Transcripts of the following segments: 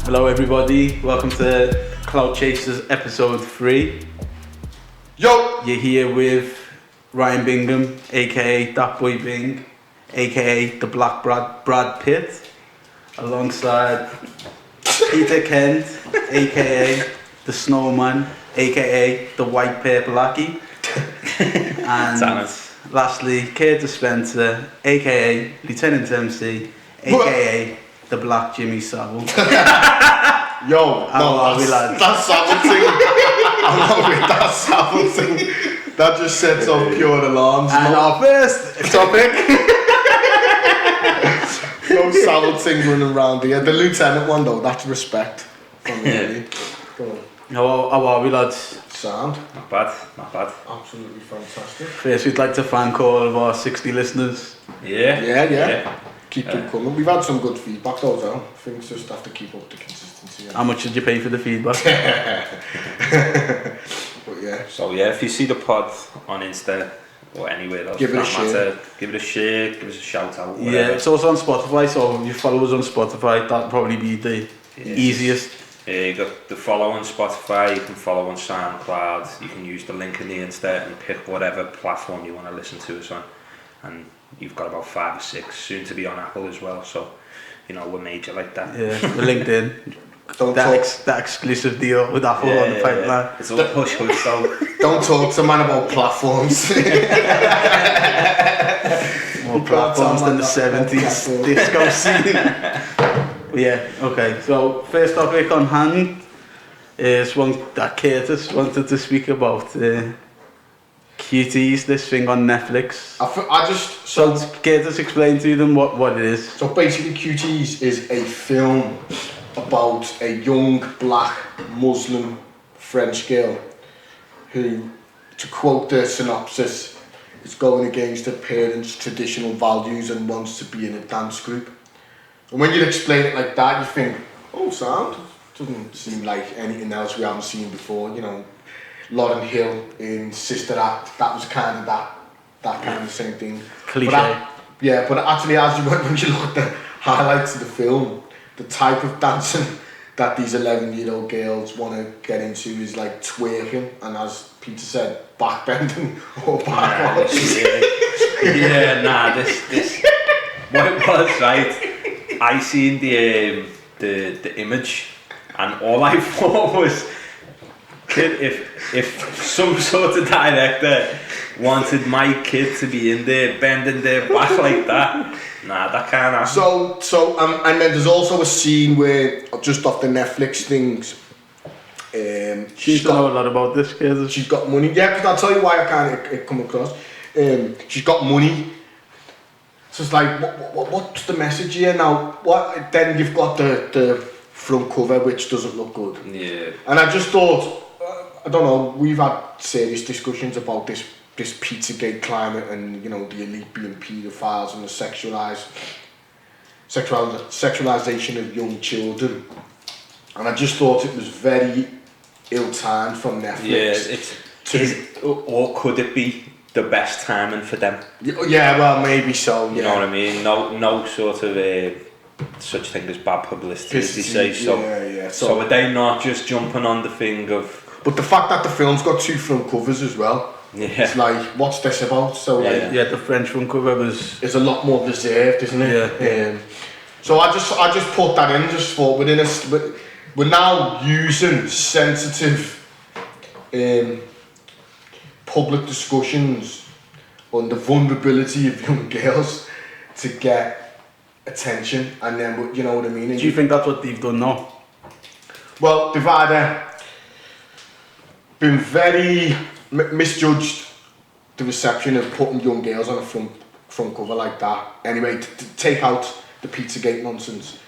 Hello everybody, welcome to Clout Chasers episode 3. Yo! You're here with Ryan Bingham, aka That Boy Bing, aka the Black Brad Pitt, alongside Peter Kent, aka the Snowman, aka the White Purple Lackey, and lastly Curtis Spencer, aka Lieutenant MC, aka the Black Jimmy Savile. Yo, that's Savile thing. I'm not with that Savile thing. That just sets off pure alarms. And our first topic. No Savile thing running around here. The Lieutenant one though, that's respect from me. Go on. How are we, lads? Sound. Not bad. Absolutely fantastic. First, we'd like to thank all of our 60 listeners. Yeah. Keep them coming. We've had some good feedback though. Things just have to keep up the consistency. How much did you pay for the feedback? But yeah. So yeah, if you see the pod on Insta or anywhere else, give it a share. Give it a share. Give us a shout out. Whatever. Yeah, it's also on Spotify, so if you follow us on Spotify, that'll probably be the easiest. You got the follow on Spotify, you can follow on SoundCloud, you can use the link in the Insta and pick whatever platform you want to listen to us on. And you've got about 5 or 6, soon to be on Apple as well, so you know we're major like that. Yeah, the LinkedIn. that exclusive deal with Apple on the pipeline. It's all hush so don't talk to man about platforms. More platforms than the 70s disco scene. Yeah, okay, so first topic on hand is one that Curtis wanted to speak about. Cuties, this thing on Netflix. So Curtis, explain to them what it is. So basically Cuties is a film about a young black Muslim French girl who, to quote the synopsis, is going against her parents' traditional values and wants to be in a dance group. And when you explain it like that, you think, oh, sound, doesn't seem like anything else we haven't seen before, you know. Lauryn Hill in Sister Act, that was kind of that kind of same thing. Cliche. But actually, when you look at the highlights of the film, the type of dancing that these 11-year-old girls want to get into is like twerking, and as Peter said, backbending or backwards. This what it was, right? I seen the image, and all I thought was, kid, if some sort of director wanted my kid to be in there bending their back like that, that can't happen. So and then there's also a scene where, just off the Netflix things, she's got, know a lot about this kid. She's got money. Yeah, because I'll tell you why I can't come across. She's got money. So it's like, what's the message here now? What? Then you've got the front cover, which doesn't look good. Yeah. And I just thought, I don't know, we've had serious discussions about this Pizzagate climate and, you know, the elite being paedophiles and the sexualization of young children. And I just thought it was very ill-timed from Netflix. Or could it be the best timing for them? Yeah, well, maybe so, yeah. You know what I mean? No sort of such thing as bad publicity, as they say. So, so are they not just jumping on the thing of... But the fact that the film's got 2 front covers as well, it's like, what's this about? So the French front cover is a lot more reserved, isn't it? Yeah. So I just put that in, just for we're now using sensitive public discussions on the vulnerability of young girls to get attention, and then, you know what I mean? Do you think that's what they've done now? Well, they've either been very misjudged the reception of putting young girls on a front cover like that. Anyway, to take out the Pizzagate nonsense,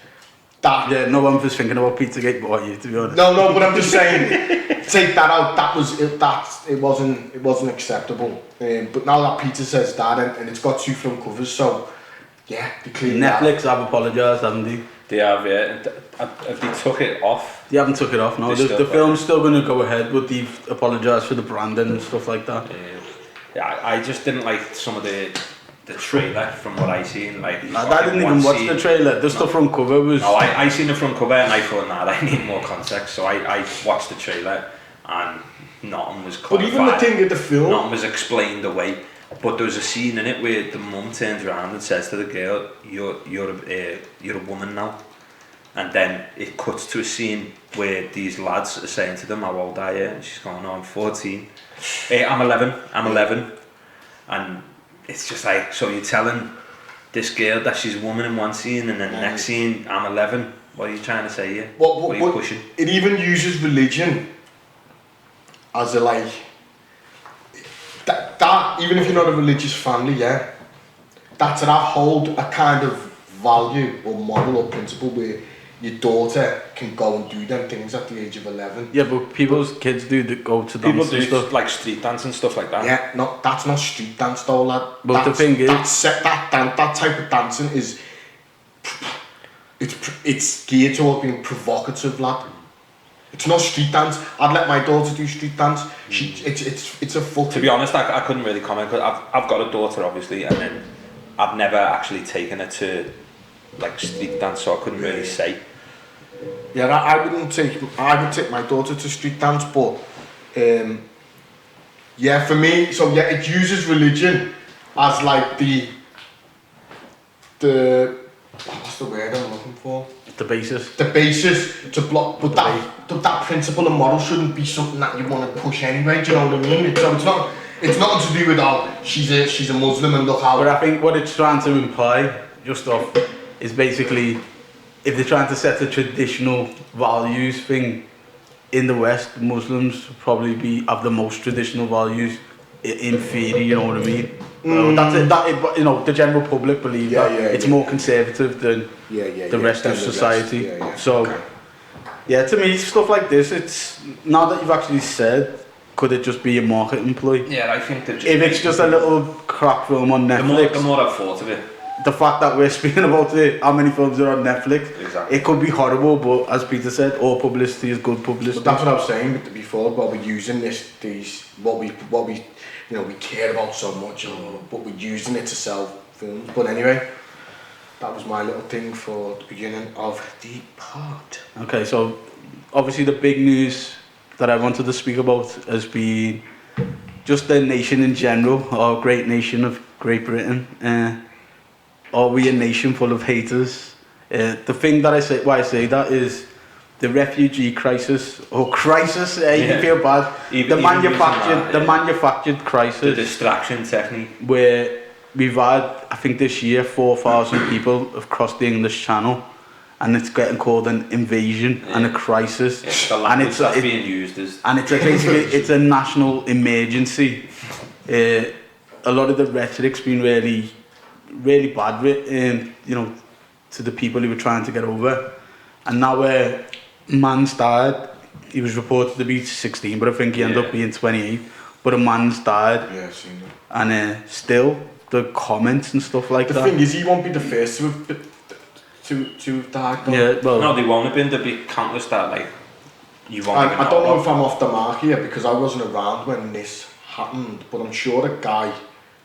that. Yeah, no one was thinking about Pizzagate but you, to be honest. No, but I'm just saying, take that out. It wasn't acceptable. But now that Peter says that, and it's got 2 film covers, so yeah, they clean Netflix have apologised, haven't they? They have, yeah. Have they took it off? They haven't took it off, no. The film's still going to go ahead, but they've apologised for the branding and stuff like that. Yeah, I just didn't like some of the trailer from what I seen. Like, I didn't even watch the trailer. The stuff from cover was... No, I seen the front cover and I thought, nah, I need more context. So I watched the trailer and nothing was clarified. But even the thing with the film... Nothing was explained away. But there was a scene in it where the mum turns around and says to the girl, you're a woman now. And then it cuts to a scene where these lads are saying to them, how old are you? And she's going, no, I'm 14. I'm 11. And it's just like, so you're telling this girl that she's a woman in one scene, and then the next scene, I'm 11. What are you trying to say here? What are you pushing? It even uses religion as a like... That even if you're not a religious family, yeah, that hold a kind of value or model or principle where your daughter can go and do them things at the age of 11. Yeah, but kids do go to dance and stuff. Like street dance and stuff like that. Yeah, that's not street dance though, lad. But the thing is... That type of dancing is... It's geared towards being provocative, lad. It's not street dance. I'd let my daughter do street dance. It's a fucking... To be honest, I couldn't really comment because I've got a daughter obviously, and then I've never actually taken her to like street dance, so I couldn't really say. Yeah, I would take my daughter to street dance, but yeah, for me, so yeah, it uses religion as like the what's the word I'm looking for? The basis. The basis to block, but that principle and model shouldn't be something that you want to push anyway. Do you know what I mean? So it's nothing to do with she's a Muslim and look how. But I think what it's trying to imply, just off, is basically if they're trying to set a traditional values thing in the West, Muslims probably have the most traditional values in theory. You know what I mean? That's it. You know, the general public believe that it's more conservative than the rest of society. So, to me, stuff like this, it's now that you've actually said, could it just be a marketing ploy? Yeah, I think that. If it's just a little crap film on Netflix, the more I've thought of it, the fact that we're speaking about it, how many films are on Netflix, exactly. It could be horrible, but as Peter said, all publicity is good publicity. But that's what I was saying before. While we're using what we we care about so much, but we're using it to sell films. But anyway, that was my little thing for the beginning of the part. Okay, so obviously the big news that I wanted to speak about has been just the nation in general, our great nation of Great Britain. Are we a nation full of haters? The thing that why I say that is the refugee crisis, or crisis, you feel bad. The manufactured crisis. The distraction technique. Where we've had, I think this year, 4,000 people have crossed the English Channel, and it's getting called an invasion and a crisis. It's the language that's being used as... And it's basically, it's a national emergency. A lot of the rhetoric's been really bad with, to the people who were trying to get over. And now man's died. He was reported to be 16, but I think he ended up being 28. But a man's died. Yeah, I've seen that. And still, the comments and stuff like that. The thing is, he won't be the first to have died. Though. Yeah, well... No, they won't have been. There'll be countless that, like, you won't even know. I don't know if I'm off the mark here, because I wasn't around when this happened, but I'm sure a guy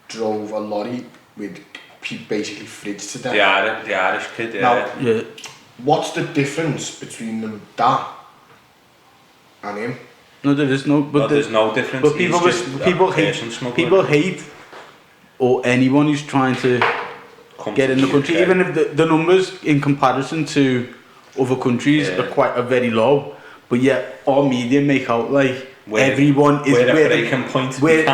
drove a lorry with basically fridge to death. The Irish kid, Now, what's the difference between that and him? No, there is no. But there's no difference. But people hate, or anyone who's trying to get in the country, UK. Even if the numbers in comparison to other countries are very low. But yet our media make out like everyone is where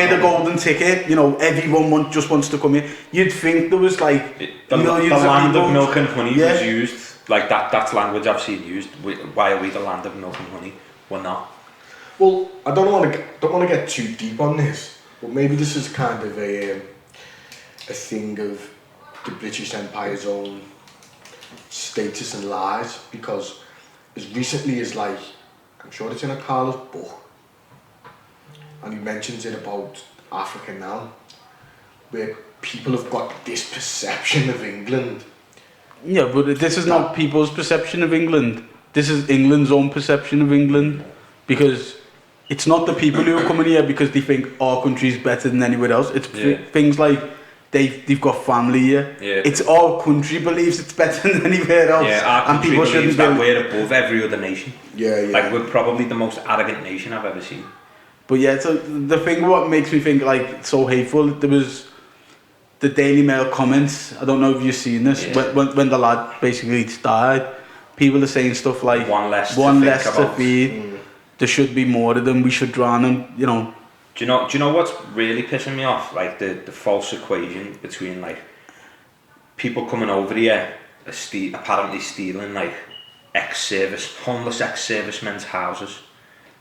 the golden ticket. Everyone just wants to come in. You'd think there was like the land of milk and honey was used. Like that's language I've seen used. Why are we the land of milk and honey? We're not. Well, I don't want to get too deep on this, but maybe this is kind of a thing of the British Empire's own status and lies, because as recently as like, I'm sure it's in a Carlos book, and he mentions it about Africa now, where people have got this perception of England. Yeah, but this is not people's perception of England. This is England's own perception of England, because it's not the people who are coming here because they think our country's better than anywhere else. It's things like they've got family here. Yeah. It's our country believes it's better than anywhere else. Yeah, our and country people believes shouldn't that be. we're above every other nation. Yeah. Like, we're probably the most arrogant nation I've ever seen. But yeah, so the thing what makes me think like so hateful, there was the Daily Mail comments. I don't know if you've seen this. Yeah. When the lad basically died, people are saying stuff like One less to feed. There should be more of them. We should drown them. You know. Do you know what's really pissing me off? Like the false equation between like people coming over here, apparently stealing like homeless ex-servicemen's houses.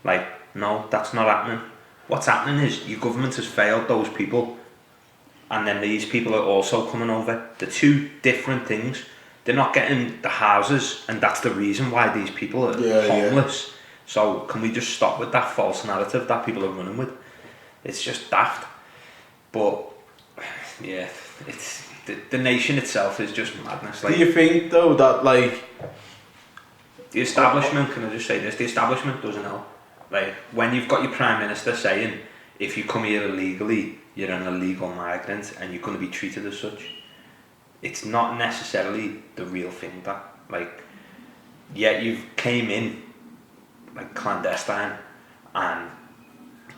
Like, no, that's not happening. What's happening is your government has failed those people, and then these people are also coming over. They're two different things. They're not getting the houses, and that's the reason why these people are homeless. Yeah. So can we just stop with that false narrative that people are running with? It's just daft. But yeah, it's the nation itself is just madness. Like, do you think though that like the establishment? Can I just say this? The establishment doesn't know. Like, when you've got your Prime Minister saying, if you come here illegally, you're an illegal migrant and you're going to be treated as such. It's not necessarily the real thing that, like, yeah, you've came in like clandestine, and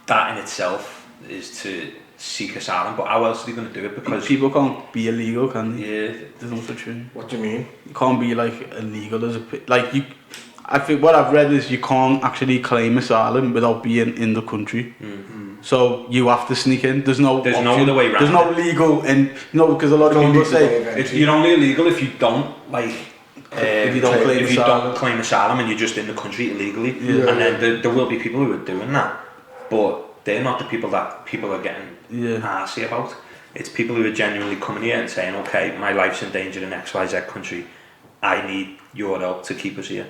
that in itself is to seek asylum, but how else are they going to do it? Because people can't be illegal, can they? Yeah. There's no such thing. What do you mean? You can't be like illegal as like you. I think what I've read is you can't actually claim asylum without being in the country. Mm-hmm. So you have to sneak in. There's no other way around. There's no legal, and because a lot of people say you're only illegal if you don't like. If you don't claim asylum and you're just in the country illegally, yeah. And then there will be people who are doing that, but they're not the people that people are getting arsey about. It's people who are genuinely coming here and saying, okay, my life's in danger in XYZ country, I need your help to keep us here,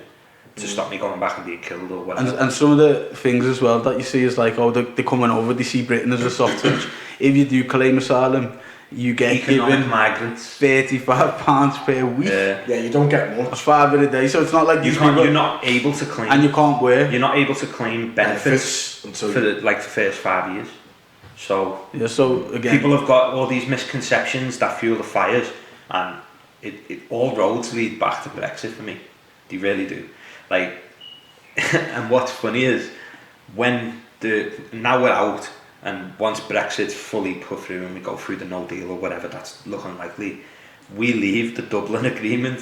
to stop me going back and being killed or whatever. And some of the things as well that you see is like, oh, they're coming over, they see Britain as a soft touch. If you do claim asylum, you get economic given migrants £35 per week. Yeah, you don't get much. That's $5 a day, so it's not like you're not able to claim, and you can't work. You're not able to claim benefits until for the first 5 years. So yeah, so again, people have got all these misconceptions that fuel the fires, and it all roads lead back to Brexit for me. They really do. Like, and what's funny is when now we're out. And once Brexit's fully put through and we go through the no deal or whatever, that's looking likely, we leave the Dublin Agreement,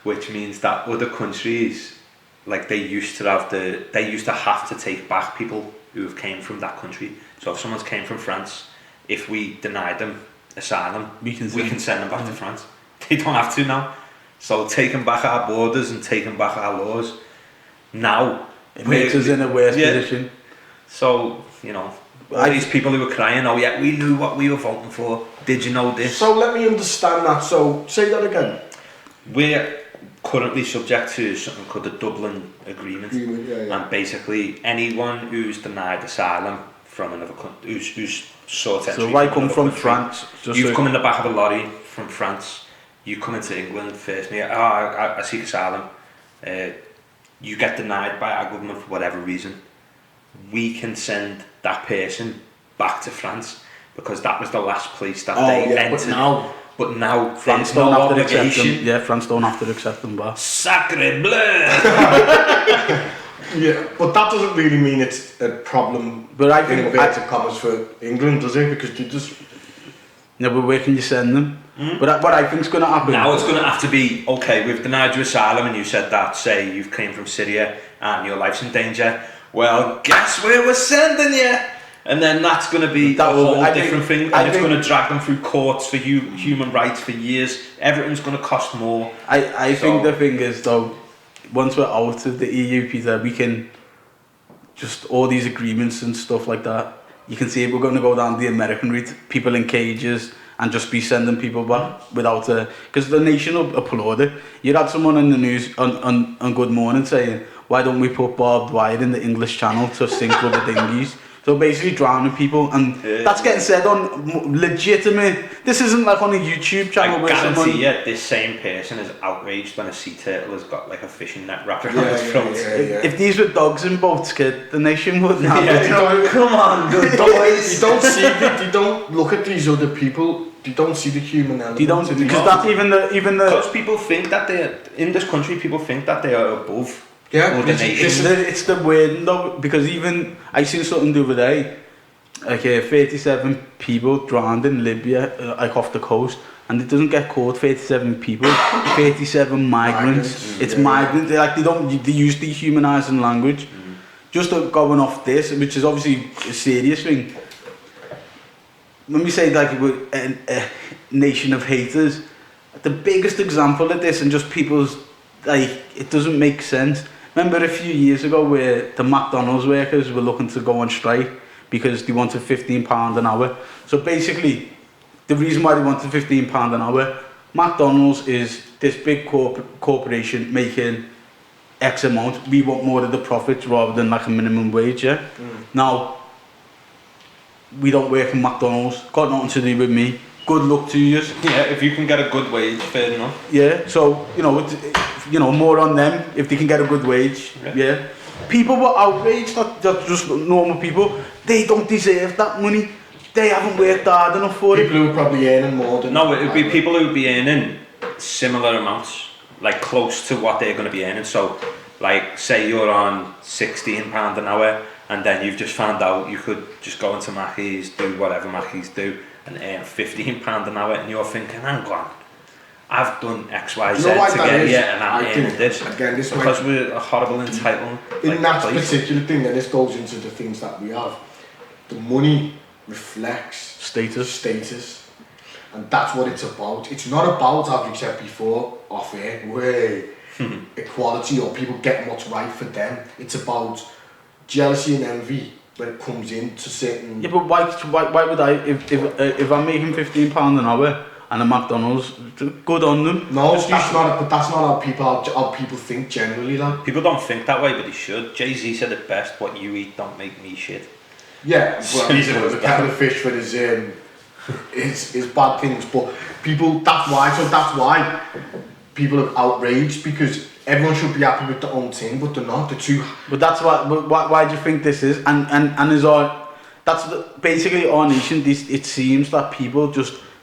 which means that other countries, like they used to have to take back people who have came from that country. So if someone's came from France, if we deny them asylum, we can send them back to France. They don't have to now. So taking back our borders and taking back our laws, now it makes us in a worse position. So, you know, all these people who were crying, oh yeah, we knew what we were voting for. Did you know this? So let me understand that. So say that again. We're currently subject to something called the Dublin Agreement. And basically anyone who's denied asylum from another country, who's sought entry. So I come from France. You've come in the back of a lorry from France. You come into England first. And I seek asylum. You get denied by our government for whatever reason. We can send that person back to France because that was the last place that they entered. But now France don't have to accept them. Yeah, France don't have to accept them back. Sacre bleu! Yeah, but that doesn't really mean it's a problem. But I think inverted commas for England, does it? Because they just. No, but where can you send them? But what I think's going to happen now, it's going to have to be okay. We've denied you asylum, and you said that. Say you've came from Syria and your life's in danger. Well, guess where we're sending you? And then that's going to be a whole different thing, and it's going to drag them through courts for human rights for years. Everything's going to cost more. I think the thing is though, once we're out of the EU, Peter, we can just all these agreements and stuff like that. You can see we're going to go down the American route, people in cages and just be sending people back without a... Because the nation will applaud it. You had someone in the news on Good Morning saying, why don't we put Bob Dwyer in the English Channel to sync with the dinghies? So basically drowning people, and that's getting said on legitimate... This isn't like on a YouTube channel I guarantee you, this same person is outraged when a sea turtle has got like a fishing net wrapped around its throat. If these were dogs in boats, kid, the nation wouldn't have it. Come on, good boys. You don't look at these other people. You don't see the human element. You don't, because that's even the... Because people think that they're... In this country, people think that they are above... Yeah, it's the wording though, because even I seen something the other day, like 37 people drowned in Libya, like off the coast, and it doesn't get called 37 people, 37 migrants. It's migrants. They use dehumanising language. Just going off this, which is obviously a serious thing. When we say like we're a nation of haters, the biggest example of this and just people's like it doesn't make sense. Remember a few years ago where the McDonald's workers were looking to go on strike because they wanted £15 an hour. So basically, the reason why they wanted £15 an hour, McDonald's is this big corporation making X amount. We want more of the profits rather than like a minimum wage, yeah? Now, we don't work in McDonald's, got nothing to do with me. Good luck to you. Yeah, if you can get a good wage, fair enough. Yeah, so, more on them if they can get a good wage. Yeah. People were outraged that just normal people, they don't deserve that money. They haven't worked hard enough for it. People who are probably earning more than... No, it would be people who would be earning similar amounts, like close to what they're going to be earning. So, like, say you're on £16 an hour, and then you've just found out you could just go into Mackey's, do whatever Mackey's do, and earn £15 an hour, and you're thinking, hang on, I've done X, Y, Z to get here, and I'm earning this. Again, this because we're a horrible entitled. In that particular thing, and this goes into the things that we have, the money reflects status, and that's what it's about. It's not about, as we said before, off air, equality or people getting what's right for them. It's about jealousy and envy when it comes into certain... Yeah, but why would I, if I'm making £15 an hour and a McDonald's, good on them. No, that's not how people think generally, like. People don't think that way, but they should. Jay-Z said it best, what you eat don't make me shit. Yeah, well, he's a kettle of fish for his bad things, but people, that's why people are outraged, because everyone should be happy with their own thing, but they're not. They're too. But that's why do you think this is? And is basically our nation. It seems that people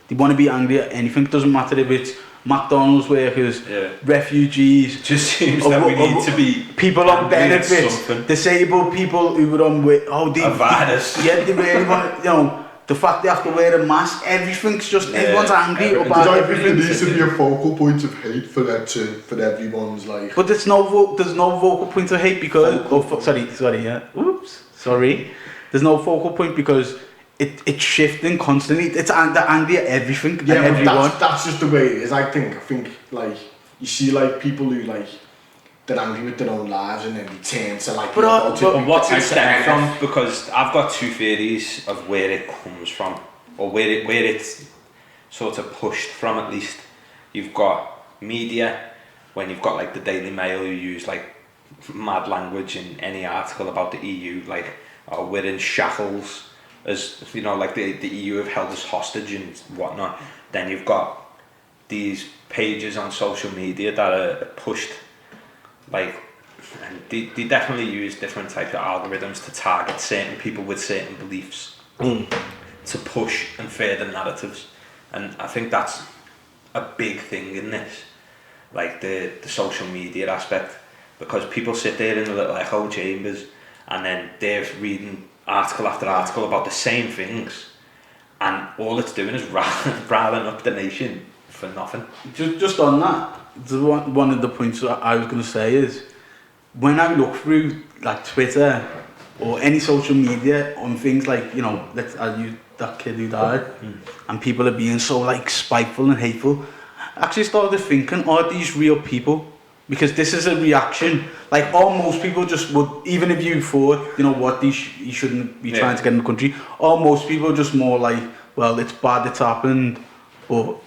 they want to be angry at anything. It doesn't matter if it's McDonald's workers, refugees. Just seems that we need to be people on benefits, disabled people who are on a virus. They really want the fact they have to wear a mask. Everything's just everyone's angry about everything. There needs to be a focal point of hate for everyone's like. But there's no vocal point of hate because sorry. There's no focal point because it's shifting constantly. They're angry at everything and everyone. That's just the way it is. I think like you see like people who like they're angry with their own lives and then they turn to like. But what's it stem from? Because I've got two theories of where it comes from, or where it's sort of pushed from. At least you've got media, when you've got like the Daily Mail who use like mad language in any article about the EU, like we're in shackles. As like the EU have held us hostage and whatnot. Then you've got these pages on social media that are pushed, like, and they definitely use different types of algorithms to target certain people with certain beliefs to push and further narratives. And I think that's a big thing in this, like the social media aspect, because people sit there in the little echo chambers and then they're reading article after article about the same things, and all it's doing is riling up the nation for nothing. Just on that, one of the points that I was going to say is, when I look through like Twitter or any social media on things like, I'll use that kid who died, and people are being so like spiteful and hateful, I actually started thinking, are these real people? Because this is a reaction. Like, most people just would, even if you thought, he shouldn't be trying to get in the country, most people just more like, well, it's bad, it's happened, but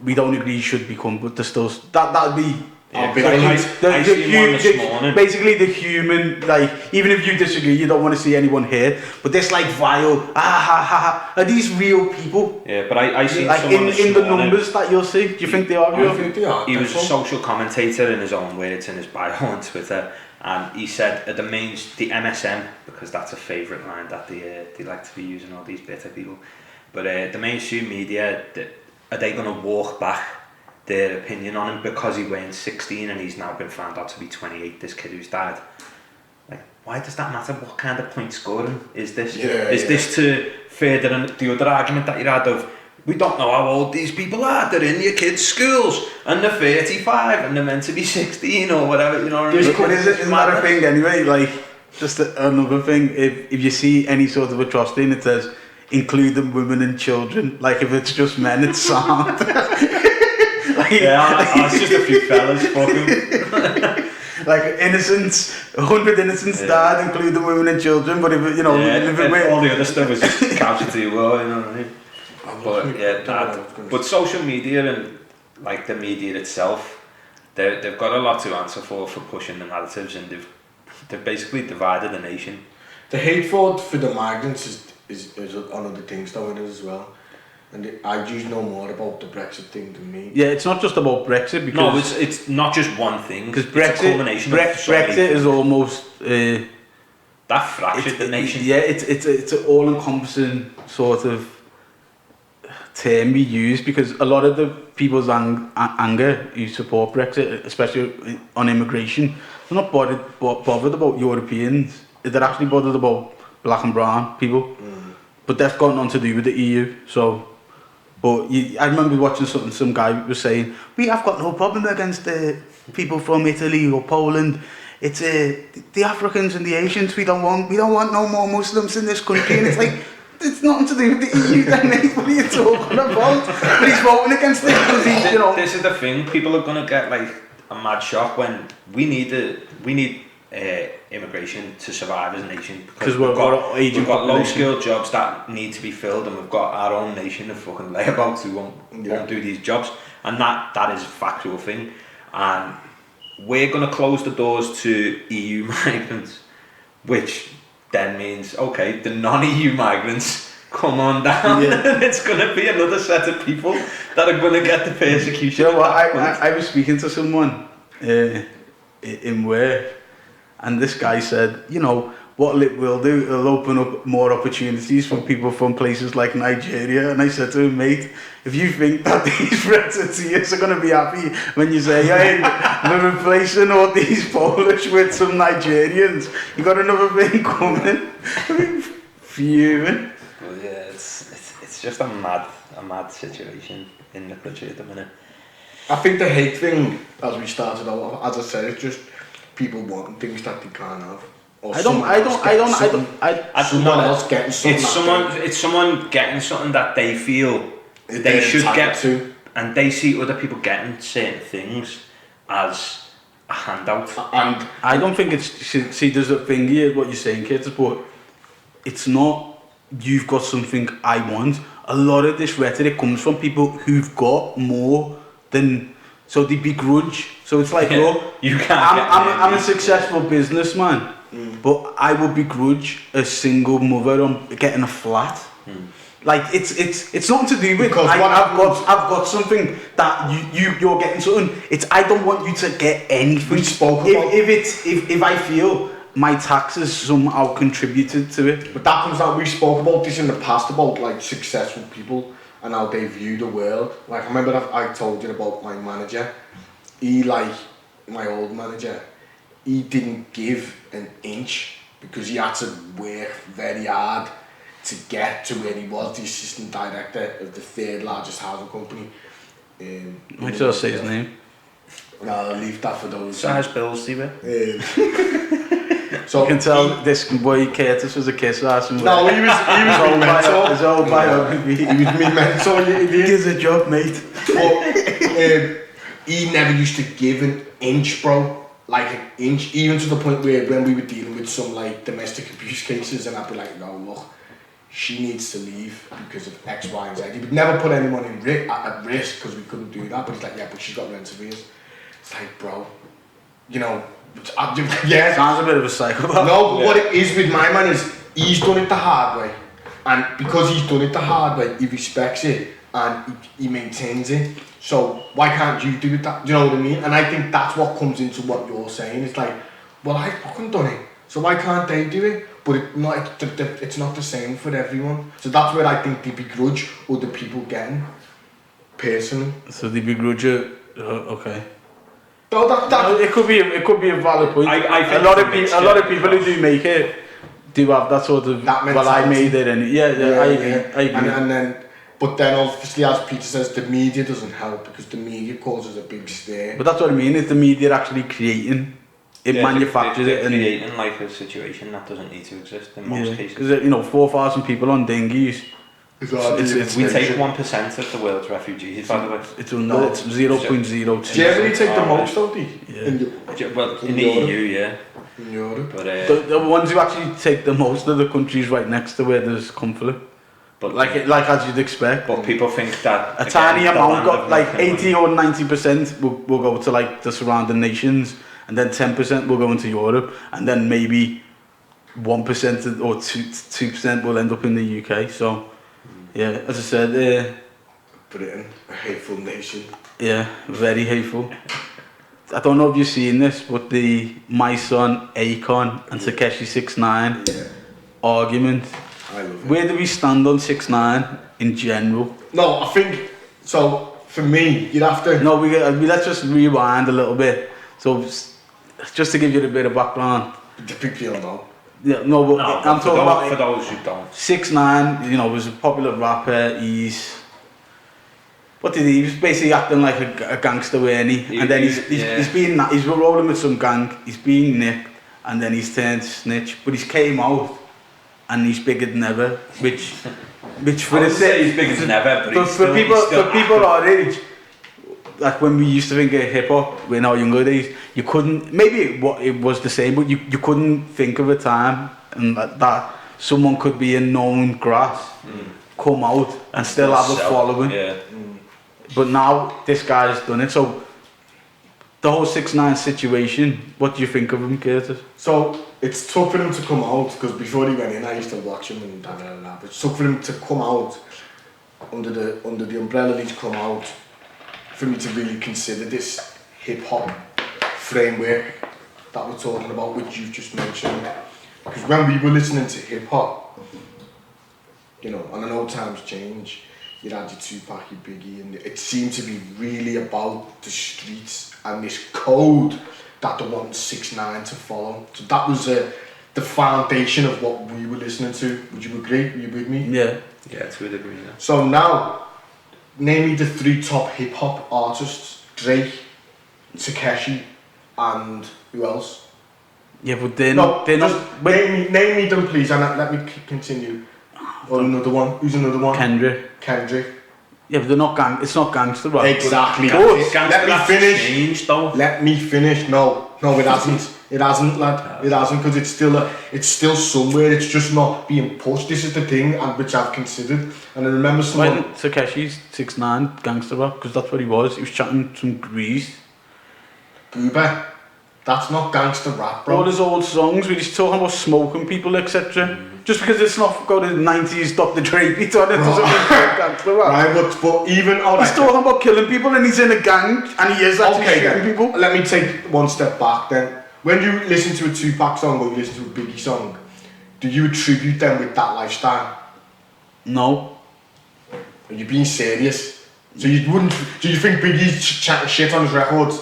we don't agree you should become, but there's still, that'd be, I seen one this morning. basically the human, like, even if you disagree, you don't want to see anyone hurt, but this like vile, are these real people? Yeah, but I seen like someone in the numbers that you'll see, do you think they are real? I think they are. He was a social commentator in his own words in his bio on Twitter, and he said the MSM, because that's a favourite line that they like to be using, all these bitter people, but the mainstream media, are they going to walk back their opinion on him because he weighed 16 and he's now been found out to be 28, this kid who's died? Like, why does that matter? What kind of point scoring is this? Is this to further the other argument that you had of, we don't know how old these people are, they're in your kids' schools and they're 35 and they're meant to be 16 or whatever, you know what I mean? But isn't that a thing anyway? Like, just another thing, if you see any sort of atrocity and it says, including women and children, like if it's just men, it's sound. It's just a few fellas fucking. Like innocents, 100 innocents died, including women and children. But if you know, all the other stuff is just casualty war, you know what I mean? But social media and like the media itself, they've got a lot to answer for pushing the narratives, and they've basically divided the nation. The hatred for the migrants is one of the things though in it as well. And I just know more about the Brexit thing than me. Yeah, it's not just about Brexit because it's not just one thing. Because Brexit is almost that fractured the nation. Yeah, it's an all-encompassing sort of term we use, because a lot of the people's anger who support Brexit, especially on immigration, they're not bothered about Europeans. They're actually bothered about black and brown people. But that's got nothing to do with the EU. So, I remember watching something. Some guy was saying, "We have got no problem against the people from Italy or Poland. It's the Africans and the Asians. We don't want no more Muslims in this country." And it's like, it's nothing to do with the EU. Then, mate. What are you talking about? But he's voting against it because he's, you know. This is the thing. People are gonna get like a mad shock when we need immigration to survive as a nation, because we've got low skilled jobs that need to be filled, and we've got our own nation of fucking layabouts who won't do these jobs, and that is a factual thing. And we're going to close the doors to EU migrants, which then means, okay, the non-EU migrants come on down, and it's going to be another set of people that are going to get the persecution. You know what, I was speaking to someone in work, and this guy said, you know, what it will do, it'll open up more opportunities for people from places like Nigeria. And I said to him, mate, if you think that these Brexiteers are going to be happy when you say, hey, we're replacing all these Polish with some Nigerians, you got another thing coming. Fuming. Well, yeah, it's just a mad situation in the country at the minute. I think the hate thing, as we started out, as I said, it's just people wanting things that they can't have. Or someone else getting something. It's someone getting something that they feel they should get to, and they see other people getting certain things as a handout. And I don't think it's, see, there's a thing here, what you're saying, kids, but it's not, you've got something I want. A lot of this rhetoric comes from people who've got more than, so they begrudge. So it's like, look, I'm a successful businessman, but I will begrudge a single mother on getting a flat. Like it's nothing to do with, because I've got something that you're getting something. It's, I don't want you to get anything. We spoke about if I feel my taxes somehow contributed to it. But that comes down, we spoke about this in the past about like successful people and how they view the world. Like I remember I told you about my manager. He, like my old manager, he didn't give an inch because he had to work very hard to get to where he was, the assistant director of the third largest housing company. Why should I say his name? No, I'll leave that for those. Size bills, Steve. So you can tell this boy Curtis was a kiss ass. No, he was my mentor. His old biography. He was my mentor. Here's a job, mate. But he never used to give an inch, bro. Like an inch, even to the point where when we were dealing with some like domestic abuse cases, and I'd be like, no, look, she needs to leave because of X, Y, and Z. He would never put anyone at risk because we couldn't do that. But he's like, yeah, but she's got rent arrears. It's like, bro, you know, yeah. Sounds a bit of a psychopath. No, but what it is with my man is he's done it the hard way. And because he's done it the hard way, he respects it and he maintains it. So why can't you do it that? Do you know what I mean? And I think that's what comes into what you're saying. It's like, well, I've fucking done it. So why can't they do it? But it's not the same for everyone. So that's where I think they begrudge other people getting, personally. So they begrudge it. Okay. No, No, it could be a valid point. I think a lot of people who do make it do have that sort of. That well, I made it, and I agree. I agree. And then, but then obviously, as Peter says, the media doesn't help because the media causes a big stir. But that's what I mean. Is the media actually creating? It manufactures it and creating like a situation that doesn't need to exist in most cases. Because 4,000 people on dinghies. We take 1% of the world's refugees, by the way. It's 0.02. Germany take the most, don't they? Yeah. In the EU, yeah. In Europe. But the ones who actually take the most are the countries right next to where there's conflict. But like as you'd expect. But people think that a tiny amount, got like 80 or 90% will go to like the surrounding nations, and then 10% will go into Europe, and then maybe 1% or 2% will end up in the UK. So, yeah, as I said, Britain, a hateful nation. Yeah, very hateful. I don't know if you've seen this, but the My Son, Akon and Tekashi 6ix9ine argument. I love it. Where do we stand on 6ix9ine in general? No, I think, so for me, you'd have to... No, let's just rewind a little bit. So, just to give you a bit of background. The big deal, no. Yeah, no, but I'm talking about... For those who don't. 6ix9ine, was a popular rapper. What did he was basically acting like a gangster, weren't he? And then he's rolling with some gang, he's being nicked, and then he's turned snitch. But he's came out, and he's bigger than ever, which for he's bigger than ever, but for people our age, like when we used to think of hip hop in our younger days, you couldn't, maybe it was the same, but you couldn't think of a time and that someone could be a known grass, come out and still have a following. Yeah. But now this guy's done it. So the whole 6ix9ine situation, what do you think of him, Curtis? So it's tough for him to come out because before he went in, I used to watch him and but it's tough for him to come out under the umbrella he's come out, for me to really consider this hip hop framework that we're talking about, which you've just mentioned. Because when we were listening to hip hop, and I know times change. You had your Tupac, your Biggie, and it seemed to be really about the streets and this code that they want 6ix9ine to follow. So that was the foundation of what we were listening to. Would you agree? Are you with me? Yeah. Yeah, to a degree, yeah. So now, name me the 3 top hip hop artists: Drake, Tekashi, and who else? Yeah, but they're not. Name me them, please, and let me continue. Or another one. Who's another one? Kendrick. Yeah, but they're not it's not gangster rap. Exactly. Let me finish. Changed, though. Let me finish. No, it hasn't. It hasn't, lad. It hasn't, because it's still somewhere. It's just not being pushed. This is the thing, and which I've considered. And I remember someone. Why didn't Tekashi's 6ix9ine gangster rap? Because that's what he was. He was chatting some grease. Booba. That's not gangster rap, bro. All his old songs where he's talking about smoking people, etc. Just because it's not got the 90s Dr. Dre beat on it doesn't mean gangster rap. Right, but even... He's talking about killing people and he's in a gang and he is actually shooting people. Let me take one step back then. When you listen to a Tupac song or you listen to a Biggie song, do you attribute them with that lifestyle? No. Are you being serious? So you wouldn't... Do you think Biggie's chatting shit on his records?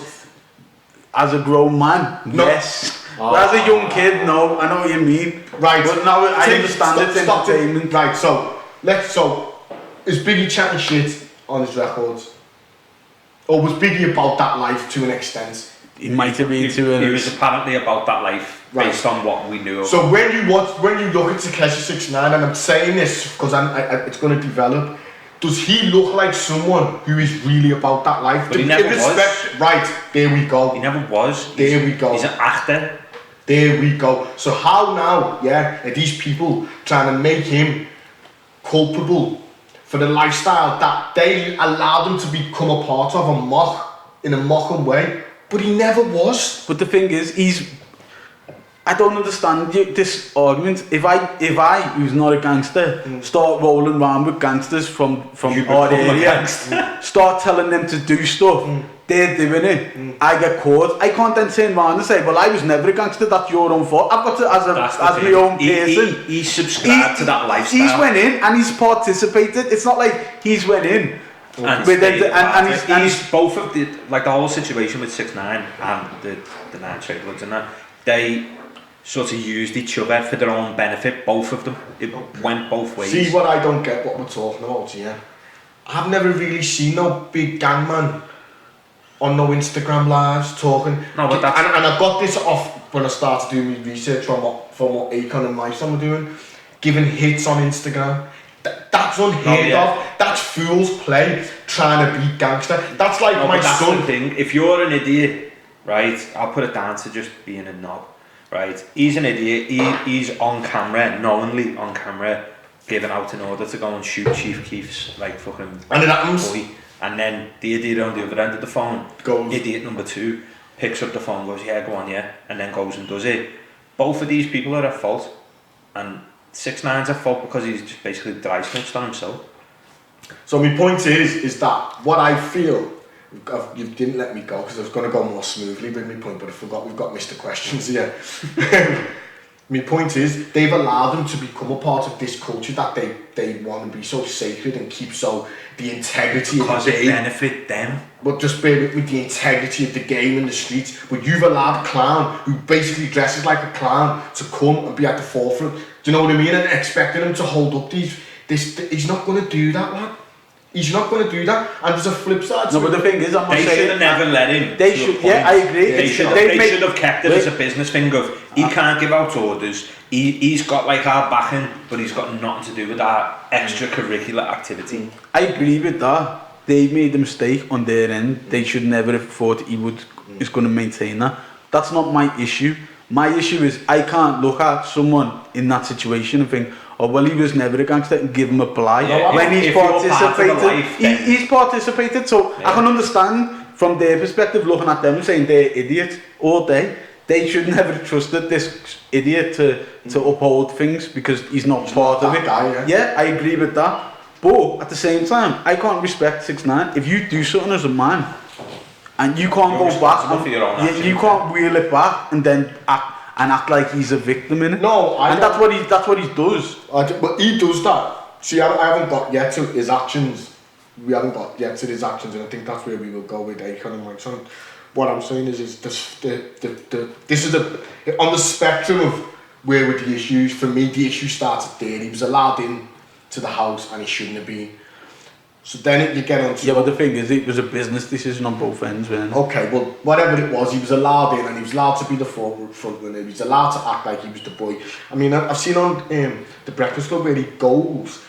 As a grown man, no. Yes. But as a young kid, no. I know what you mean. Right. But now I understand it's entertainment. Right, so is Biggie chatting shit on his records? Or was Biggie about that life to an extent? He might have been to it. He was apparently about that life, based on what we knew. So when you look at Tekashi 6ix9ine, and I'm saying this because it's going to develop, does he look like someone who is really about that life? But he never was. Right, there we go. He never was. There we go. He's an actor. There we go. So how now, are these people trying to make him culpable for the lifestyle that they allowed him to become a part of in a mocking way, but he never was. But the thing is, I don't understand this argument. If I, who's not a gangster, start rolling around with gangsters from our area, start telling them to do stuff, they're doing it, I get caught. I can't then turn around and say, well, I was never a gangster, that's your own fault. I've got to, as my own person. He subscribed to that lifestyle. He's went in and he's participated. It's not like he's went in. And he's both of the, like the whole situation with 6ix9ine and the 9 Trade Bloods and that, they sort of used each other for their own benefit, both of them. It went both ways. See what I don't get what we're talking about here? I've never really seen no big gang man on no Instagram lives talking. No, but that's... And I got this off when I started doing my research from what Akon and my son were doing, giving hits on Instagram. That's unheard of. That's fool's play, trying to be gangster. That's like my son. That's the thing. If you're an idiot, right, I'll put it down to just being a knob, right? He's an idiot. He's on camera, knowingly on camera, giving out an order to go and shoot Chief Keef's like fucking and it happens. boy. And then the idiot on the other end of the phone, idiot number 2, picks up the phone, goes, yeah, go on, yeah, and then goes and does it. Both of these people are at fault, and 6ix9ine's at fault because he's just basically dry snitched on himself. So my point is that what I feel, you didn't let me go because I was going to go more smoothly with my point, but I forgot we've got Mr. Questions here. My point is, they've allowed them to become a part of this culture that they want to be so sacred and keep so the integrity because of the game. Because it benefit them. But just bear with the integrity of the game in the streets. But you've allowed a clown who basically dresses like a clown to come and be at the forefront. Do you know what I mean? And expecting him to hold up he's not going to do that, lad. He's not going to do that. And there's a flip side. No, but the thing is, I'm not saying... They should have never let him. They should, yeah, I agree. They should have kept it as a business thing of, he can't give out orders, he's got like our backing, but he's got nothing to do with our extracurricular activity. I agree with that. They made a mistake on their end. They should never have thought he's going to maintain that. That's not my issue. My issue is, I can't look at someone in that situation and think, oh, well, he was never a gangster, and give him a blight. Yeah, when he's participated, he's participated, so I can understand from their perspective looking at them and saying they're idiots all day. They should never have trusted this idiot to uphold things because he's not part of it. Yeah, I agree with that. But at the same time, I can't respect 6ix9ine if you do something as a man and you can't go back and you can't wheel it back and then act like he's a victim in it. No, that's what he does. But he does that. See, I haven't got yet to his actions. We haven't got yet to his actions, and I think that's where we will go with Akon and my son. What I'm saying is this is on the spectrum of where were the issues. For me, the issue started there. He was allowed in to the house, and he shouldn't have been. So then you get on to... Yeah, but the thing is, it was a business decision on both ends, man. Okay, well, whatever it was, he was allowed in and he was allowed to be the front runner. He was allowed to act like he was the boy. I mean, I've seen on The Breakfast Club where he goes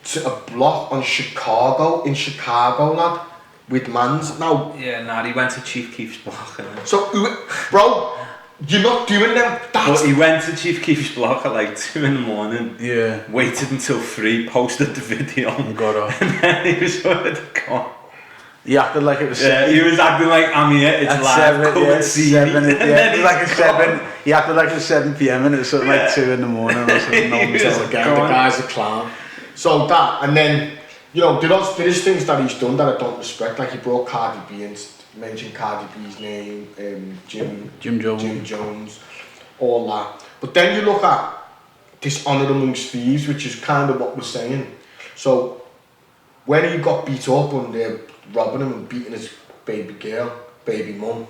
to a block in Chicago, lad, with mans. Now... Yeah, he went to Chief Keef's block. So, bro... You're not doing them. But he went to Chief Keef's block at like 2 in the morning. Yeah. Waited until 3, posted the video. And got off. And then he was sort of gone. He acted like it was... Yeah, he was acting like, I'm here, it's live, come and see me. He acted like it was 7 p.m. and it was sort of like 2 in the morning or something. So again, the guy's a clown. So that, and then, you know, there is things that he's done that I don't respect. Like he brought Cardi B and mentioned Cardi B's name, Jim Jones, all that. But then you look at dishonour amongst thieves, which is kind of what we're saying. So when he got beat up and they're robbing him and beating his baby mum.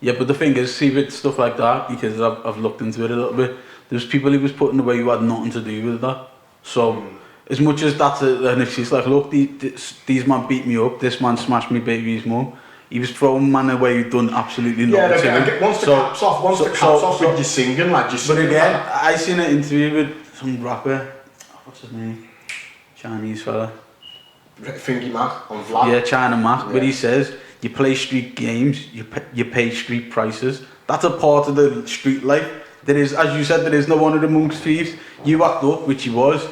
Yeah, but the thing is, see with stuff like that, because I've looked into it a little bit, there's people he was putting away who had nothing to do with that. So as much as that's an excuse, like, look, these man beat me up, this man smashed me baby's mum, he was throwing man away who'd done absolutely nothing to him. Once the caps off with you singing, like, you singing. But again, I seen an interview with some rapper, what's his name? Chinese fella. Fingy Mac on Vlad. Yeah, China Mac, but he says, you play street games, you pay street prices. That's a part of the street life. There is, as you said, there is no honour amongst thieves. You act up, which he was,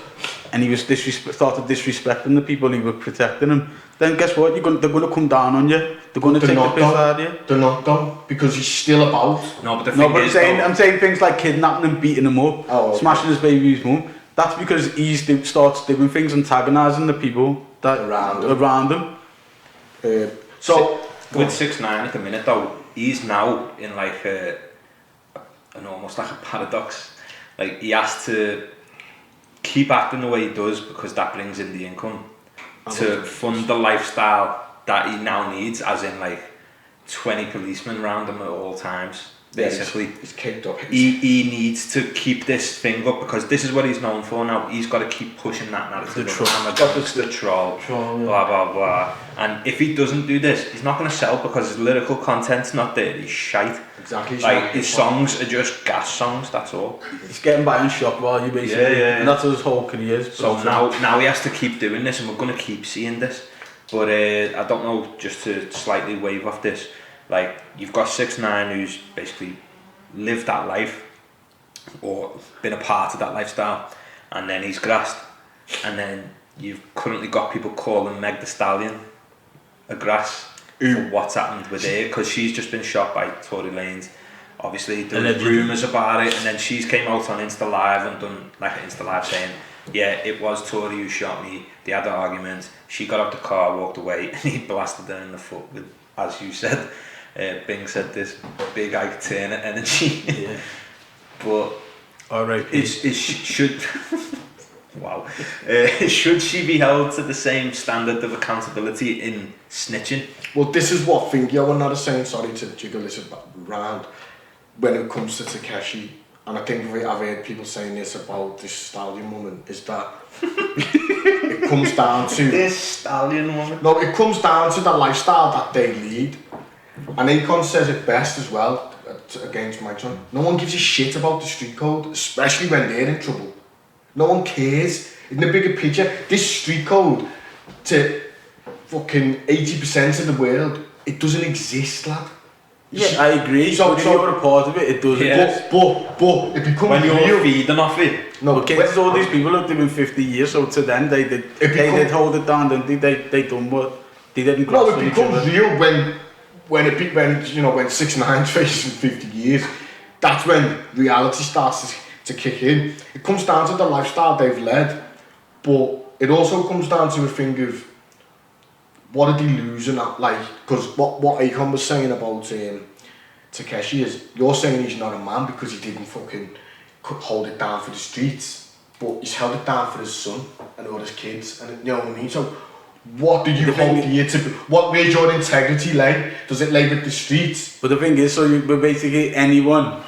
and he was started disrespecting the people who were protecting him, then guess what? They're going to come down on you. They're going to take the piss out of you. They're not though, because he's still about. No, but the thing is, I'm saying things like kidnapping him, beating him up, smashing his baby's mum. That's because he starts doing things antagonising the people that around him. So with 6ix9ine at the minute though, he's now in like an almost like a paradox. Like he has to keep acting the way he does because that brings in the income to fund the lifestyle that he now needs, as in like 20 policemen around him at all times. Basically, he's caked up. He needs to keep this thing up because this is what he's known for now. He's got to keep pushing that narrative. The troll, blah blah blah. And if he doesn't do this, he's not going to sell because his lyrical content's not there. He's shite. Exactly. Like his songs are just gas songs. That's all. He's getting by on shock value basically. Yeah. And that's what his whole career is. So now he has to keep doing this, and we're going to keep seeing this. But I don't know. Just to slightly wave off this. Like, you've got 6ix9ine who's basically lived that life or been a part of that lifestyle, and then he's grassed, and then you've currently got people calling Meg Thee Stallion a grass for what's happened with her, because she's just been shot by Tory Lanez. Obviously there were rumours about it, and then she's came out on Insta Live and done like an Insta Live saying, yeah, it was Tory who shot me, they had an argument, she got out the car, walked away, and he blasted her in the foot with, as you said, Bing said, this big Ike Turner energy. Yeah. But R.I.P. should wow, should she be held to the same standard of accountability in snitching? Well, this is what Fingy and not saying, sorry to jiggle this around, when it comes to Tekashi, and I think I've heard people saying this about this Stallion woman, is that it comes down to this Stallion woman. No, it comes down to the lifestyle that they lead. And Akon says it best as well, against Mike John. No one gives a shit about the street code, especially when they're in trouble. No one cares. In the bigger picture, this street code, to fucking 80% of the world, it doesn't exist, lad. Yeah, I agree. So if you're a part of it, it doesn't. Yeah. But it becomes when you're real. feeding off it. No, okay, there's all these people who've been 50 years, so to them, they did hold it down, didn't they? They done what? They didn't cross No, it becomes real when 6ix9ine's facing 50 years. That's when reality starts to kick in. It comes down to the lifestyle they've led, but it also comes down to a thing of what are they losing at, like, because what Akon was saying about Tekashi is, you're saying he's not a man because he didn't fucking hold it down for the streets, but he's held it down for his son and all his kids, and you know what I mean? So what do you hold here to? Where's your integrity lay? Does it lay with the streets? But the thing is, but basically anyone,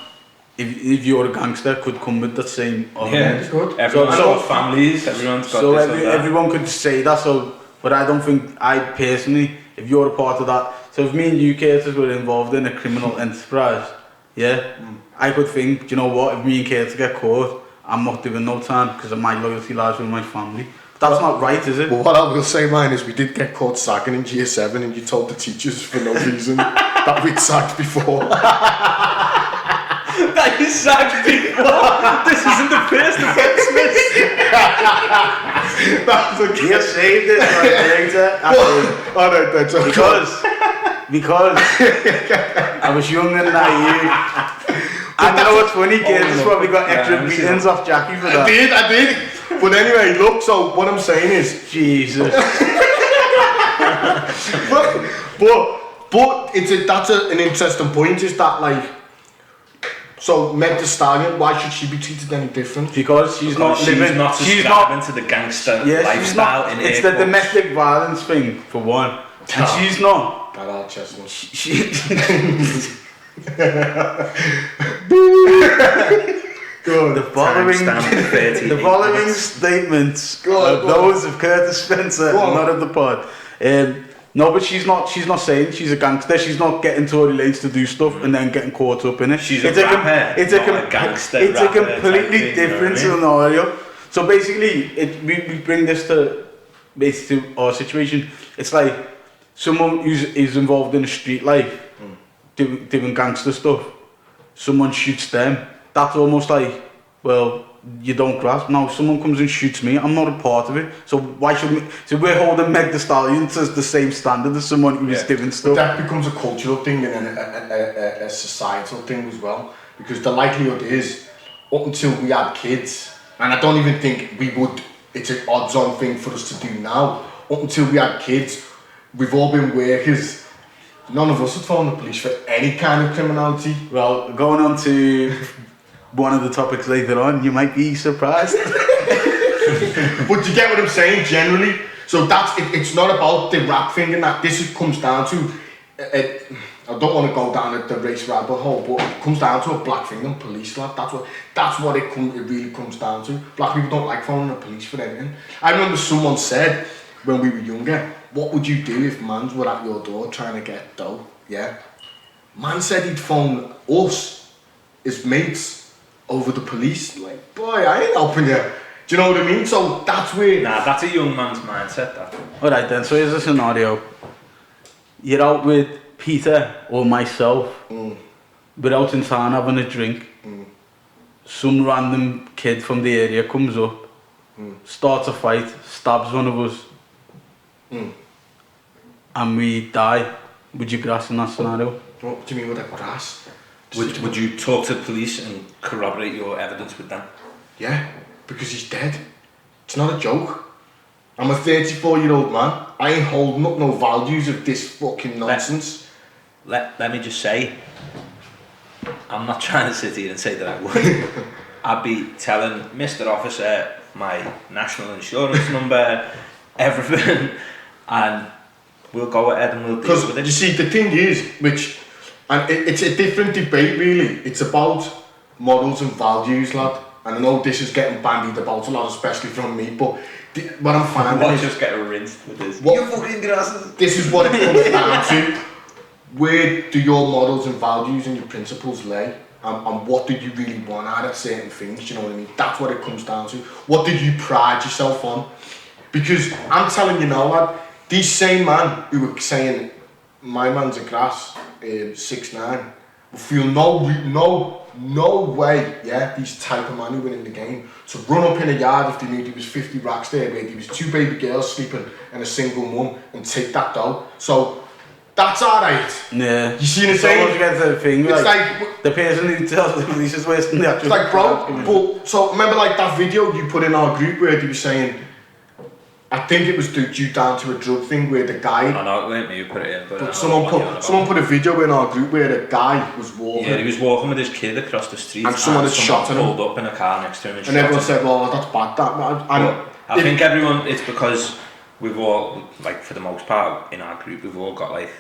if you're a gangster, could come with that same argument. Yeah, it's good. Everyone's got families, everyone's got so this and that. everyone could say that, so, but I don't think, I personally, if you're a part of that, so if me and you, Curtis, were involved in a criminal enterprise, yeah, I could think, do you know what, if me and Curtis get caught, I'm not doing no time because my loyalty lies with my family. That's not right, is it? Well, what I will say, mine, is we did get caught sagging in Year 7 and you told the teachers for no reason that we'd sacked before. That you sacked before? This isn't the first offence, That's okay. You saved it later. Alright, that's okay. Because I was young and naive. And you know what's funny, kids? Probably got extra beatings off Jackie for that. I did. But anyway, look, so what I'm saying is... Jesus. but that's an interesting point, is that, like... So, Meg Thee Stallion, why should she be treated any different? Because she's not subscribing to the gangster lifestyle in it's the domestic violence thing, for one. And she's not. That old chestnut. The following statements are those of Curtis Spencer, not of the pod. No, but she's not saying she's a gangster. She's not getting Tory Lanez to do stuff and then getting caught up in it. She's a rapper, not a gangster. It's a completely different scenario. So basically, we bring this to basically our situation. It's like someone who's involved in a street life, doing gangster stuff. Someone shoots them. That's almost like, well, you don't grasp. Now, if someone comes and shoots me, I'm not a part of it. So why should we? So we're holding Meg Thee Stallion to the same standard as someone who's doing But stuff. that becomes a cultural thing and then a societal thing as well. Because the likelihood is, up until we had kids, and I don't even think we would, it's an odds-on thing for us to do now. Up until we had kids, we've all been workers. None of us would phone the police for any kind of criminality. Well, going on to one of the topics later on, you might be surprised. But you get what I'm saying, generally. So it's not about the rap thing and that. This comes down to, I don't want to go down the race rabbit hole, but it comes down to a black thing and police, lad. That's what it really comes down to. Black people don't like phoning the police for anything. I remember someone said when we were younger, what would you do if mans were at your door trying to get dough? Yeah. Man said he'd phone us, his mates, over the police. Like, boy, I ain't helping you. Do you know what I mean? So that's where... Nah, that's a young man's mindset, that. Alright then, so here's a scenario. You're out with Peter or myself. We're out in town having a drink. Some random kid from the area comes up, starts a fight, stabs one of us, and we die. Would you grass in that scenario? What do you mean with a grass? Would you talk to the police and corroborate your evidence with them? Yeah, because he's dead. It's not a joke. I'm a 34-year-old man. I ain't holding up no values of this fucking nonsense. Let me just say, I'm not trying to sit here and say that I would. I'd be telling Mr. Officer my national insurance number, everything, and we'll go ahead and we'll deal with it. You see, the thing is, it's a different debate really. It's about morals and values, lad. And I know this is getting bandied about a lot, especially from me, but what I'm finding is... just get rinsed with this. You fucking grasses. This is what it comes down to. Where do your morals and values and your principles lay? And what do you really want out of certain things, you know what I mean? That's what it comes down to. What do you pride yourself on? Because I'm telling you now, lad, these same man who were saying, my man's a grass, 6'9", will feel no way, yeah, these type of man who win in the game, to run up in a yard if they knew there was 50 racks there, where there was 2 baby girls sleeping and a single mum, and take that dough. So, that's alright. Yeah. You see what I'm saying? It's almost the thing, it's like the person who tells the police is worse than the actual... It's like, bro, but, so remember like that video you put in our group where they were saying, I think it was due down to a drug thing where the guy... I know, it weren't me who put it in, but someone put a video in our group where the guy was walking. Yeah, he was walking with his kid across the street and someone had shot him. Pulled up in a car next to him and everyone said, well, that's bad, that. I think everyone, it's because we've all, like for the most part in our group, we've all got like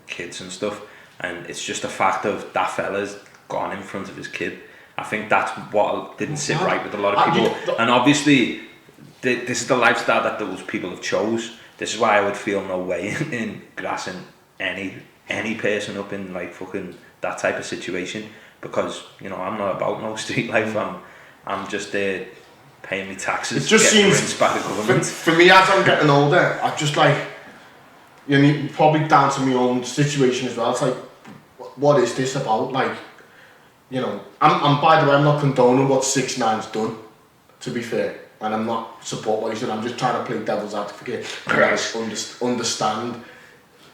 kids and stuff, and it's just a fact of that fella's gone in front of his kid. I think that's what didn't sit right with a lot of people, and obviously this is the lifestyle that those people have chose. This is why I would feel no way in grassing any person up in like fucking that type of situation, because you know I'm not about no street life. I'm just there paying me taxes. It just seems by the government. For me, as I'm getting older, I just like, you know, probably down to my own situation as well. It's like, what is this about? Like, you know, I'm by the way, I'm not condoning what 6ix9ine's done, to be fair, and I'm not support what he's done. I'm just trying to play devil's advocate and understand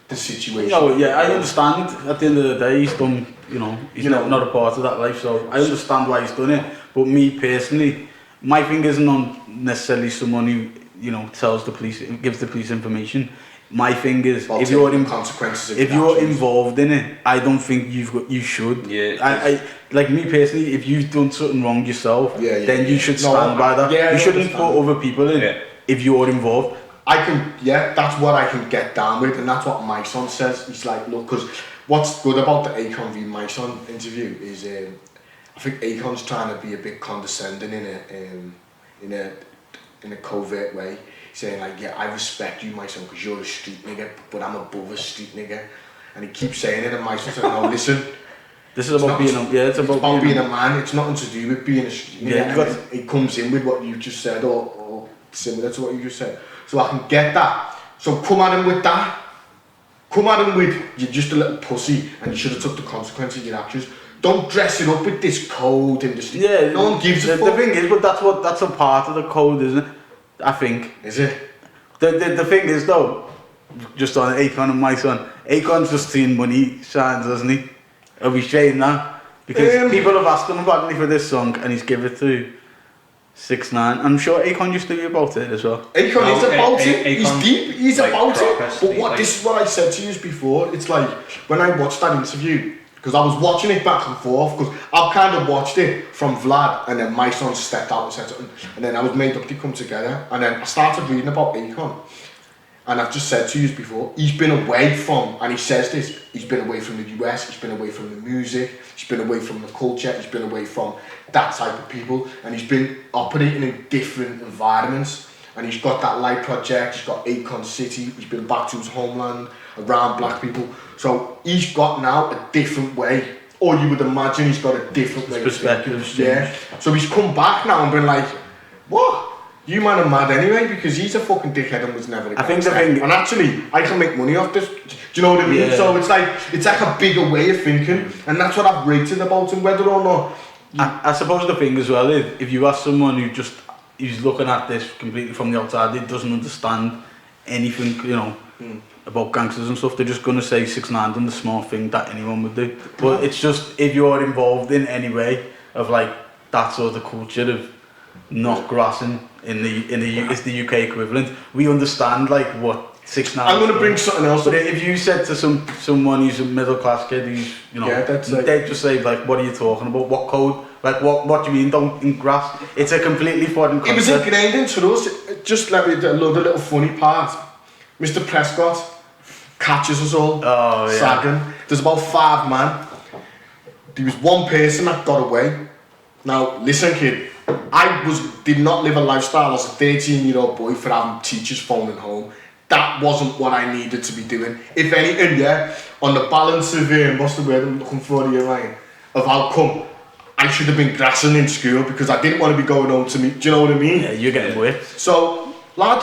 the situation. No, yeah, I understand. At the end of the day, he's done. You know, he's not a part of that life, so I understand why he's done it. But me personally, my thing isn't on necessarily someone who, you know, tells the police, gives the police information. My thing is, if you're involved in it, I don't think you should. Yeah. I like me personally, if you've done something wrong yourself, then you should stand by that. Yeah, you shouldn't put other people in if you're involved. That's what I can get down with, and that's what my son says. He's like, look, because what's good about the Akon v my son interview is, I think Akon's trying to be a bit condescending in a covert way, saying like, yeah, I respect you, my son, because you're a street nigga, but I'm above a street nigga, and he keeps saying it, and my son said, no, listen. This is about it's about being a man. It's nothing to do with being a street nigga. It comes in with what you just said, or similar to what you just said. So I can get that. So come at him with that. Come at him with, you're just a little pussy and you should have took the consequences of your actions. don't dress it up with this code and this. Yeah, no one gives a the fuck. thing is, but that's a part of the code, isn't it? I think. Is it? The thing is though, just on Akon and my son, Akon's just seen money signs, hasn't he? Are we saying that? Because people have asked him about me for this song and he's given it to 6ix9ine. I'm sure Akon used to be about it as well. Akon is about it. He's deep. He's like about it. proper But what this is what I said to you before. It's like when I watched that interview, because I was watching it back and forth. Because I've kind of watched it from Vlad, and then my son stepped out and said something, and then I was made up to come together, and then I started reading about Akon. And I've just said to you before, he's been away from, and he says this, he's been away from the US, he's been away from the music, he's been away from the culture, he's been away from that type of people, and he's been operating in different environments. And he's got that light project, he's got Akon City, he's been back to his homeland, around black people. So he's got now a different way, or you would imagine he's got a different way. Perspective. Yeah. So he's come back now and been like, what? You man are mad anyway, because he's a fucking dickhead and was never a I think the gangster. thing, and actually, I can make money off this. Do you know what I mean? Yeah. So it's like a bigger way of thinking, and that's what I've rated about him, whether or not. I suppose the thing as well is, if you ask someone who's looking at this completely from the outside, they doesn't understand anything, you know, about gangsters and stuff, they're just gonna say 6ix9ine done the smart thing that anyone would do. But it's just, if you're involved in any way of like that sort of culture of not grassing it's the UK equivalent, we understand like what 6ix9ine. I'm gonna bring something else But up. if you said to someone who's a middle class kid who's, you know, Yeah, that's like- they'd just say like, what are you talking about? What code? Like what do you mean don't grass? It's a completely foreign concept. It was ingrained into us. Just let me a little funny part. Mr. Prescott catches us all. Oh, yeah. Sagging. There's about 5 men. There was one person that got away. Now listen, kid. I did not live a lifestyle as a 13-year-old boy for having teachers phoning home. That wasn't what I needed to be doing. If anything, yeah, on the balance of what's the word I'm looking for here, Ryan, of outcome, I should have been grassing in school because I didn't want to be going home to me. Do you know what I mean? Yeah, you're getting whipped. So, lad,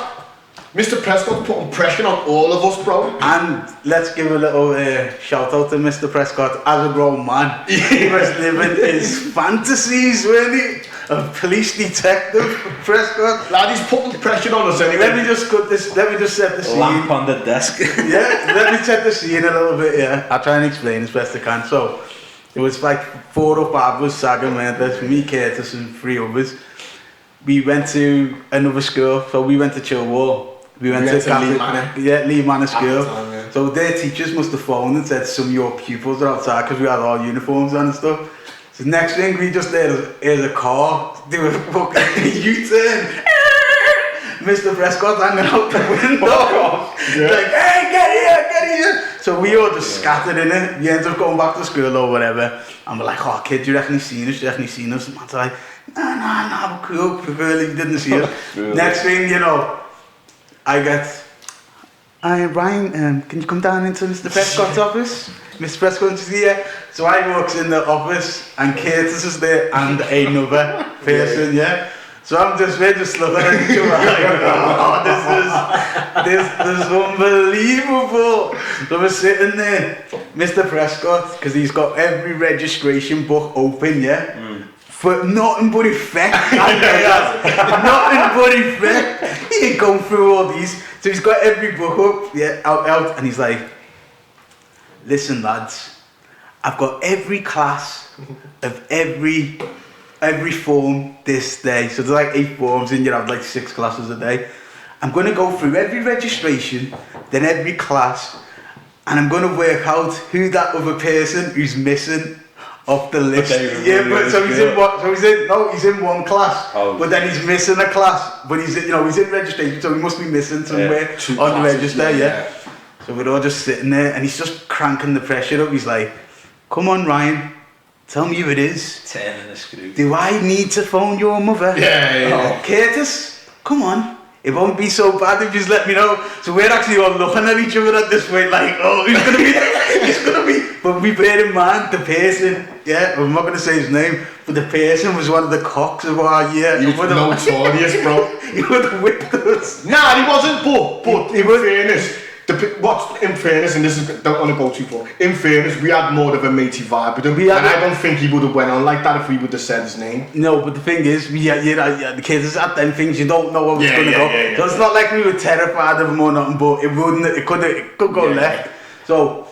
Mr. Prescott's putting pressure on all of us, bro. And let's give a little shout out to Mr. Prescott. As a grown man, he was living his fantasies, really, of police detective Prescott. Lad, he's putting pressure on us anyway. Let me just set the scene. Lamp on the desk. Yeah, let me set the scene a little bit, yeah. I'll try and explain as best I can. So, it was like 4 or 5 was saga members, me, Curtis and 3 others. We went to another school, so we went to Chilwell. We went to Lee Manor. Yeah, Lee Manor School. Time, yeah. So their teachers must have phoned and said some of your pupils are outside because we had our uniforms on and stuff. So next thing we just heard a car do a fucking U-turn. Mr. Prescott's hanging out the window. Yeah. Like, hey, get here. So we all just scattered in it. We ended up going back to school or whatever. And we're like, oh kid, do you reckon he's seen us? Do you reckon he's seen us? And man's like, nah, we're cool. Preferably he didn't see us. Next thing, you know, I get, Ryan, can you come down into Mr. Prescott's office? Mr. Prescott is here. So I walks in the office and Curtis is there and another person, yeah. So we're just looking at each other like, oh, this is unbelievable. So we're sitting there, Mr. Prescott, because he's got every registration book open, yeah. For nothing but effect. Nothing but effect. He ain't going through all these. So he's got every book up, yeah, out, and he's like, listen lads, I've got every class of every form this day. So there's like 8 forms and you have like 6 classes a day. I'm going to go through every registration, then every class, and I'm going to work out who that other person who's missing off the list. Yeah, but so he's in what? So he's in one class, but then he's missing a class. But he's in registration, so he must be missing somewhere on the register. Yeah. So we're all just sitting there, and he's just cranking the pressure up. He's like, "Come on, Ryan, tell me who it is. Turning the screw. Do I need to phone your mother? Yeah. Oh, Curtis, come on. It won't be so bad if you just let me know." So we're actually all looking at each other at this point like, oh, who's going to be there? He's going to be. But we bear in mind, the person, yeah, I'm not going to say his name, but the person was one of the cocks of our year. He was notorious, bro. He would have whipped us. Nah, he wasn't, but in fairness, What's in fairness, and this is don't want to go too far. In fairness, we had more of a matey vibe with him, and I don't think he would have went on like that if we would have said his name. No, but the thing is, the kids at them things you don't know where it's gonna go. So it's not like we were terrified of him or nothing, but it could go left. So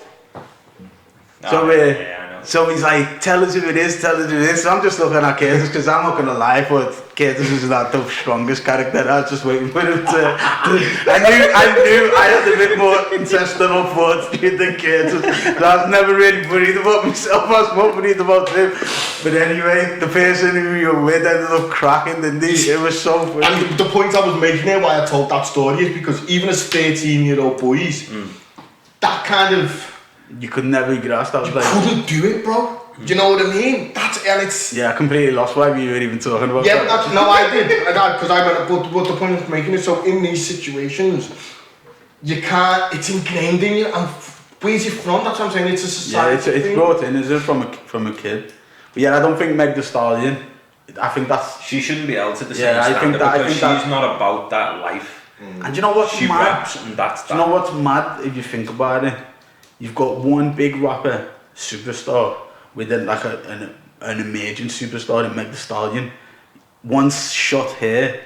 so he's like, tell us who it is. So I'm just looking at Curtis because I'm not gonna lie, but Curtis is not the strongest character. I was just waiting for him to. I knew I had a bit more intestinal fortitude than Curtis. So I was never really worried about myself. I was more worried about him. But anyway, the person who you were with ended up cracking, didn't he? It was so funny. And the point I was making there, why I told that story, is because even as 13-year-old boys, that kind of. You could never grasp that. You couldn't do it, bro. Do you know what I mean? Yeah, I completely lost why we were even talking about that. Yeah, no, I did. Because I went, but the point of making it, so in these situations, you can't, it's ingrained in you, and where's it from? That's what I'm saying, it's a society thing. It's brought in, isn't it, from a kid. But yeah, I don't think Meg Thee Stallion, I think that's... She shouldn't be held to the same standard because she's not about that life. And do you know what's she mad? Raps and that's do you know what's mad if you think about it? You've got one big rapper, superstar, within like an emerging superstar in Meg Thee Stallion. One's shot here,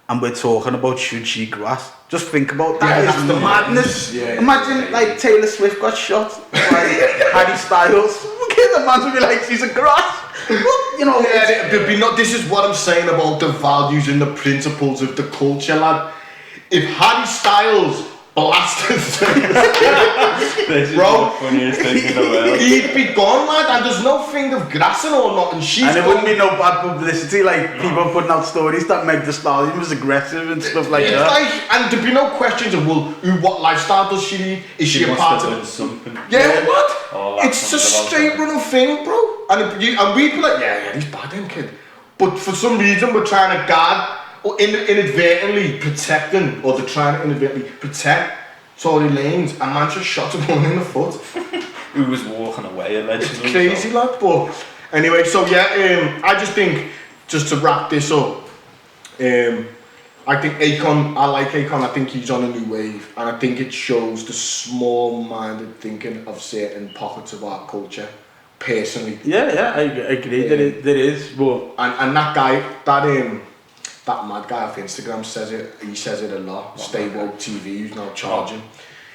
and we're talking about should she grass. Just think about that. Yeah, it's madness. Yeah, imagine like Taylor Swift got shot by Harry Styles. The man would be like, she's a grass. Well, you know. Yeah, there'd be not. This is what I'm saying about the values and the principles of the culture, lad. If Harry Styles blasted this bro, is the funniest thing in the world. He'd be gone, lad, and there's no thing of grassing or nothing. And it wouldn't be no bad publicity, like people putting out stories that Meg Thee Stallion was aggressive and stuff like that. Like, and there'd be no questions of, well, what lifestyle does she lead? Is she a part of it? Something. Yeah, what? It's a straight running thing, bro. And we'd be like, yeah, he's bad, him kid. But for some reason, we're trying to guard, or inadvertently protecting, or they're trying to inadvertently protect Tory Lanez, and man just shot a woman in the foot. Who was walking away allegedly. It's crazy, lad. But anyway, so yeah, I just think, just to wrap this up, I think I like Akon, I think he's on a new wave, and I think it shows the small-minded thinking of certain pockets of our culture, personally. Yeah, I agree, there is, but... And that guy, that mad guy off Instagram says it, he says it a lot, Stay Woke TV, who's now charging.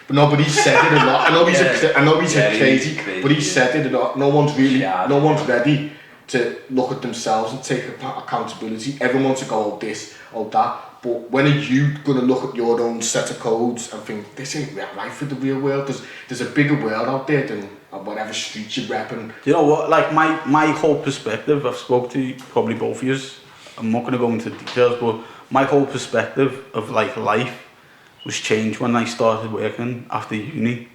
But he said it a lot. I know he's crazy, but he said it a lot. No one's ready to look at themselves and take accountability. Everyone wants to go, oh this, oh that. But when are you going to look at your own set of codes and think, this ain't right for the real world? There's a bigger world out there than whatever street you're repping. You know what, like my whole perspective, I've spoke to probably both of you, I'm not going to go into details, but my whole perspective of like life was changed when I started working after uni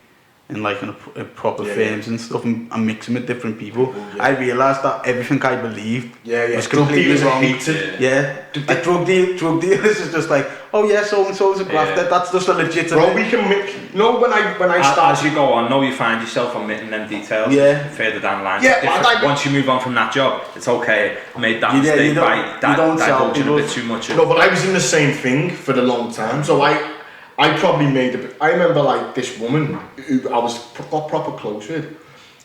in like in a proper firms and stuff, and mixing with different people. I realised that everything I believed was completely wrong. Like drug dealers is just like, oh yeah, so and so is a grafter. That's just a legitimate. Bro, we can mix. No, when I start, as you go on, you find yourself omitting them details. Further down the line. Yeah, once you move on from that job, it's okay. I made that mistake by divulging a bit too much. No, but I was in the same thing for a long time, so I probably made a bit. I remember like this woman who I got proper close with,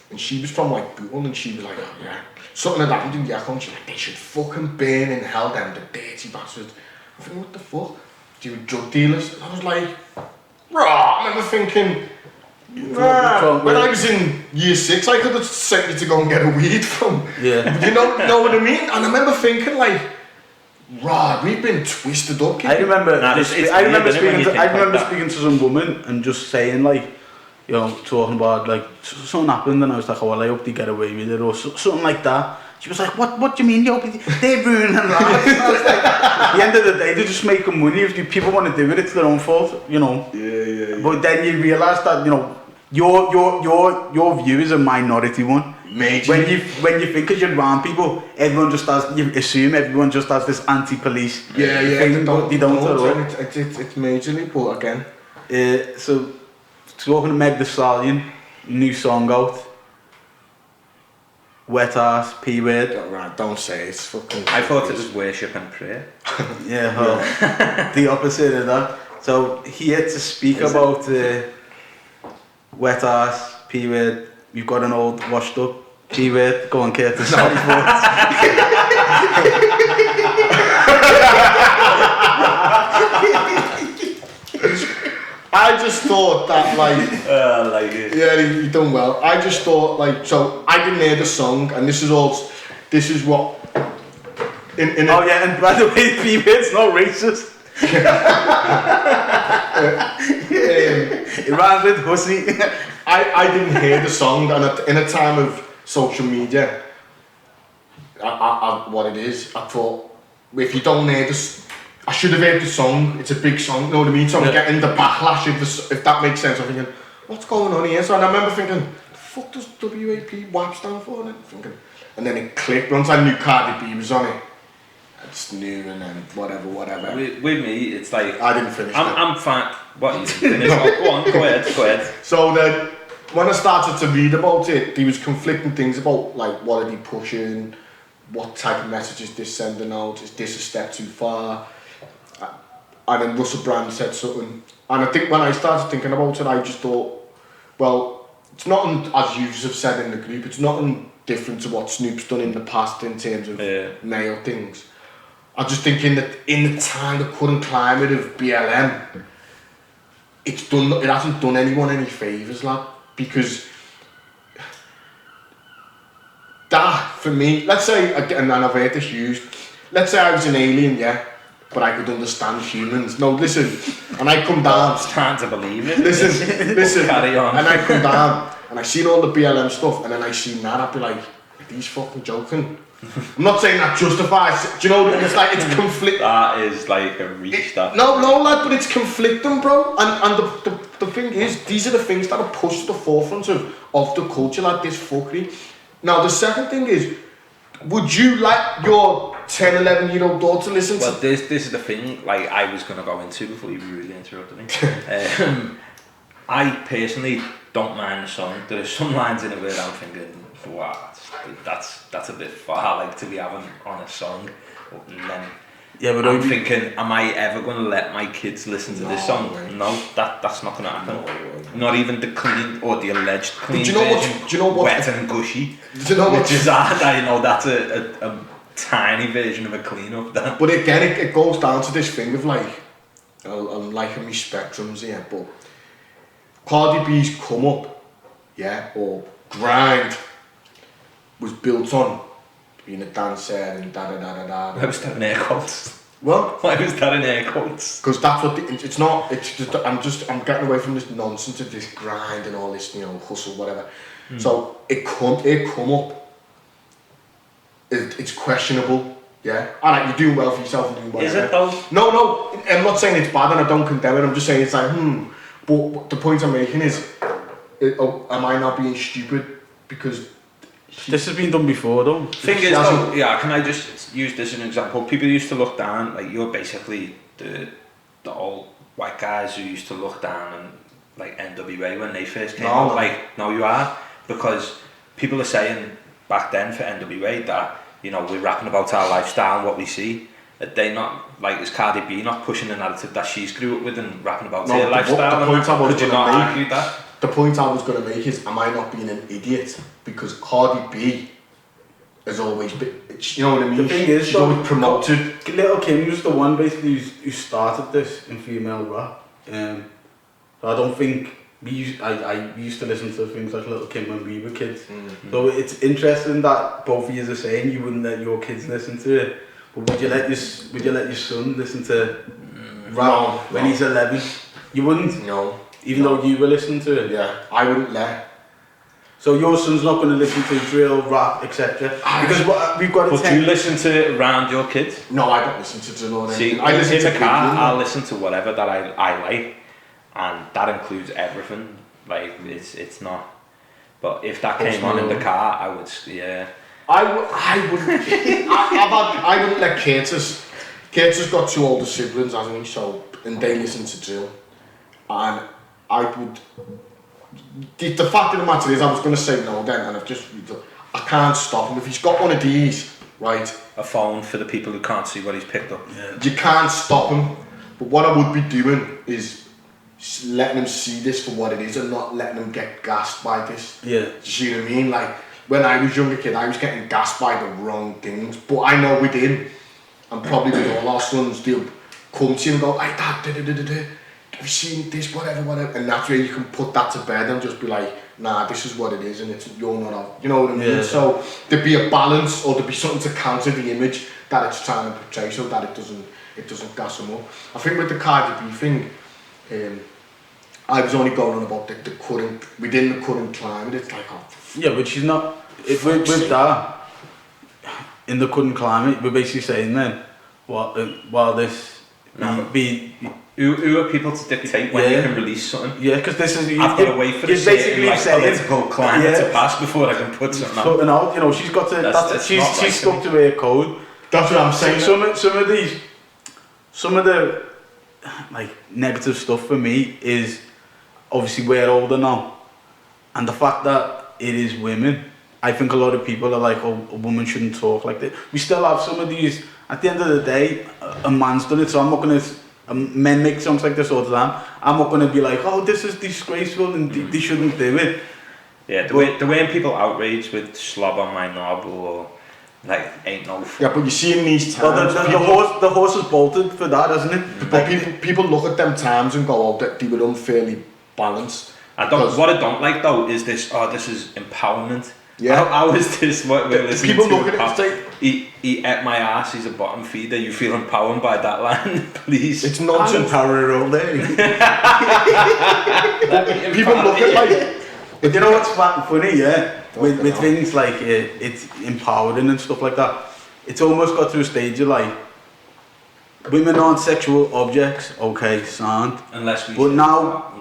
and she was from like Bootle, and she was like, oh, yeah, something had happened in Yakon. She's like, they should fucking burn in hell, them, the dirty bastards. I think, what the fuck? They were drug dealers. And I was like, rah. I remember thinking, nah. When I was in year 6, I could have sent you to go and get a weed from. Yeah. You know what I mean? And I remember thinking like, right, we've been twisted up. I remember speaking to some woman and just saying like, you know, talking about like something happened, and I was like, oh well, I hope they get away with it or something like that. She was like, what do you mean? They're ruining lives. I was like, at the end of the day, they're just making money. If people want to do it, it's their own fault, you know. Yeah. But then you realise that, you know, your view is a minority one. Major. When you think as you're around people, you assume everyone just has this anti-police thing, but they don't at all. It's majorly, but again. So, talking to Meg Thee Stallion, new song out. Wet ass, P-word. Right, don't say it's fucking... I thought it was worship and prayer. The opposite of that. So here to speak about wet ass, P-word, we've got an old washed up P-word. Go on, Curtis. Sorry, I just thought that like it. yeah, you done well. I just thought so I didn't hear the song, and this is what in oh yeah, and by the way, P-word's not racist. It rhymes with hussy. I didn't hear the song, and in a time of social media, what it is, I thought, if you don't hear this, I should have heard the song. It's a big song, you know what I mean? So I'm getting the backlash if that makes sense. I'm thinking, what's going on here? So and I remember thinking, the fuck does OWP WAP stand for? And then it clicked once I knew Cardi B was on it. I just knew, and then whatever. With me, it's like I didn't finish. I'm fine. What you didn't finish? Oh, go on, go ahead. So then, when I started to read about it, there was conflicting things about what are they pushing, what type of message is this sending out, is this a step too far? And then Russell Brand said something, and I think when I started thinking about it, I just thought, well, it's nothing, as you have said in the group, it's nothing different to what Snoop's done in the past in terms of male things. I'm just thinking that in the time, the current climate of BLM, it hasn't done anyone any favours, lad, because that, for me, let's say, and I've heard this used, let's say I was an alien, yeah, but I could understand humans. No, listen, and I come down. It's time to believe it. Listen, carry on. And I come down, and I seen all the BLM stuff, and then I seen that, I'd be like, are these fucking joking? I'm not saying that justifies, do you know, it's like, it's conflict. That is like a reach that. No, lad, but it's conflicting, bro. And the thing is, these are the things that are pushed to the forefront of the culture, like this fuckery. Now, the second thing is, would you like your 10, 11-year-old daughter to listen to... Well, this is the thing, like, I was going to go into before you really interrupted me. I personally don't mind the song. There are some lines in it where I'm thinking, wow, that's a bit far, like, to be having on a song. And then I'm thinking, am I ever going to let my kids listen to this song? No, that's not going to happen. Not even the clean or the alleged clean version, wet and gushy. Do you know what? Which is hard, I know that's a tiny version of a clean up. That. But again, it goes down to this thing of I'm liking my spectrums here, but Cardi B's come up, yeah, or grind was built on being a dancer and da-da-da-da-da. Why was that in air quotes? What? Why was that in air quotes? Because that's what it's not, it's just, I'm getting away from this nonsense of this grind and all this, hustle, whatever. So it come up, it's questionable, yeah? Alright, you're doing well for yourself and doing well. Is it though? No, I'm not saying it's bad and I don't condemn it, I'm just saying it's like, but the point I'm making is, am I not being stupid because... This has been done before though. Thing is, can I just use this as an example? People used to look down, like you're basically the old white guys who used to look down and like NWA when they first came out. Like, no, you are, because people are saying back then for NWA that, we're rapping about our lifestyle and what we see. That they not, like, is Cardi B not pushing the narrative that she's grew up with and rapping about her lifestyle? Could you not argue that? The point I was going to make is, am I not being an idiot? Because Cardi B has always been, you know what I mean? The thing is, she's always promoted. Little Kim was the one basically who started this in female rap. So I don't think I used to listen to things like Little Kim when we were kids. Mm-hmm. So it's interesting that both of you are saying you wouldn't let your kids listen to it. But would you let your son listen to rap when he's 11? You wouldn't? No. Even though you were listening to it? Yeah, I wouldn't let. So your son's not going to listen to drill, rap, etc. Because we've got. But do you listen to it around your kids? No, I don't listen to drill or anything. See, I listen to car. I'll listen to whatever that I like, and that includes everything. Like it's not. But if that came on in the car, I would. Yeah. I wouldn't. I wouldn't let Curtis. Curtis has got 2 older siblings, hasn't he? So, and they listen to drill, and I would. The fact of the matter is, I was going to say no then, and I can't stop him. If he's got one of these, right? A phone for the people who can't see what he's picked up. Yeah. You can't stop him But what I would be doing is letting them see this for what it is and not letting them get gassed by this. Yeah. Do you see what I mean? Like, when I was a younger kid, I was getting gassed by the wrong things. But I know within, and probably with all our sons, they'll come to you and go, hey dad, have you seen this, whatever. And that's where you can put that to bed and just be like, nah, this is what it is and you're not out. You know what I mean? Yeah. So there'd be a balance or there'd be something to counter the image that it's trying to portray so that it doesn't gas them up. I think with the Cardi B thing, I was only going on about the current, within the current climate, it's like, oh, yeah, but she's not, with that, in the current climate, we're basically saying then, while this be who are people to dictate when you can release something? Yeah, because this is, I've got to wait for a certain like, political climate to pass before I can put something out. Putting out, you know, she's got to, she's stuck to her code. That's what I'm saying. Some of the like negative stuff for me is obviously we're older now, and the fact that it is women. I think a lot of people are like, oh, a woman shouldn't talk like this. We still have some of these. At the end of the day, a man's done it, so I'm not gonna. Men make songs like this all the time. I'm not gonna be like, oh, this is disgraceful and they shouldn't do it. Yeah, the way people outrage with slob on my knob or like ain't no fun. Yeah, but you see in these times, the horse is bolted for that, isn't it? But people look at them times and go, oh, that they were unfairly balanced. What I don't like though is this. Oh, this is empowerment. Yeah. How is this what we're listening people to? Look at it, it's like, he ate my ass. He's a bottom feeder. You feel empowered by that line, please? It's nonsense. Power all day. People look at like. But you know what's funny, yeah? With things like it's empowering and stuff like that, it's almost got to a stage of like, women aren't sexual objects, okay, sound. Unless we. But now,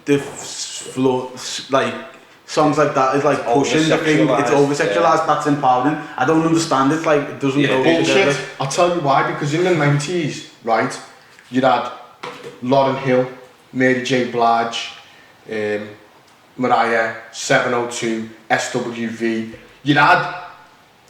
the flow, like, songs like that is like pushing the thing, it's over-sexualised, that's empowering. I don't understand it, like, it doesn't go together. I'll tell you why, because in the 90s, right, you'd had Lauryn Hill, Mary J. Blige, Mariah, 702, SWV. You'd had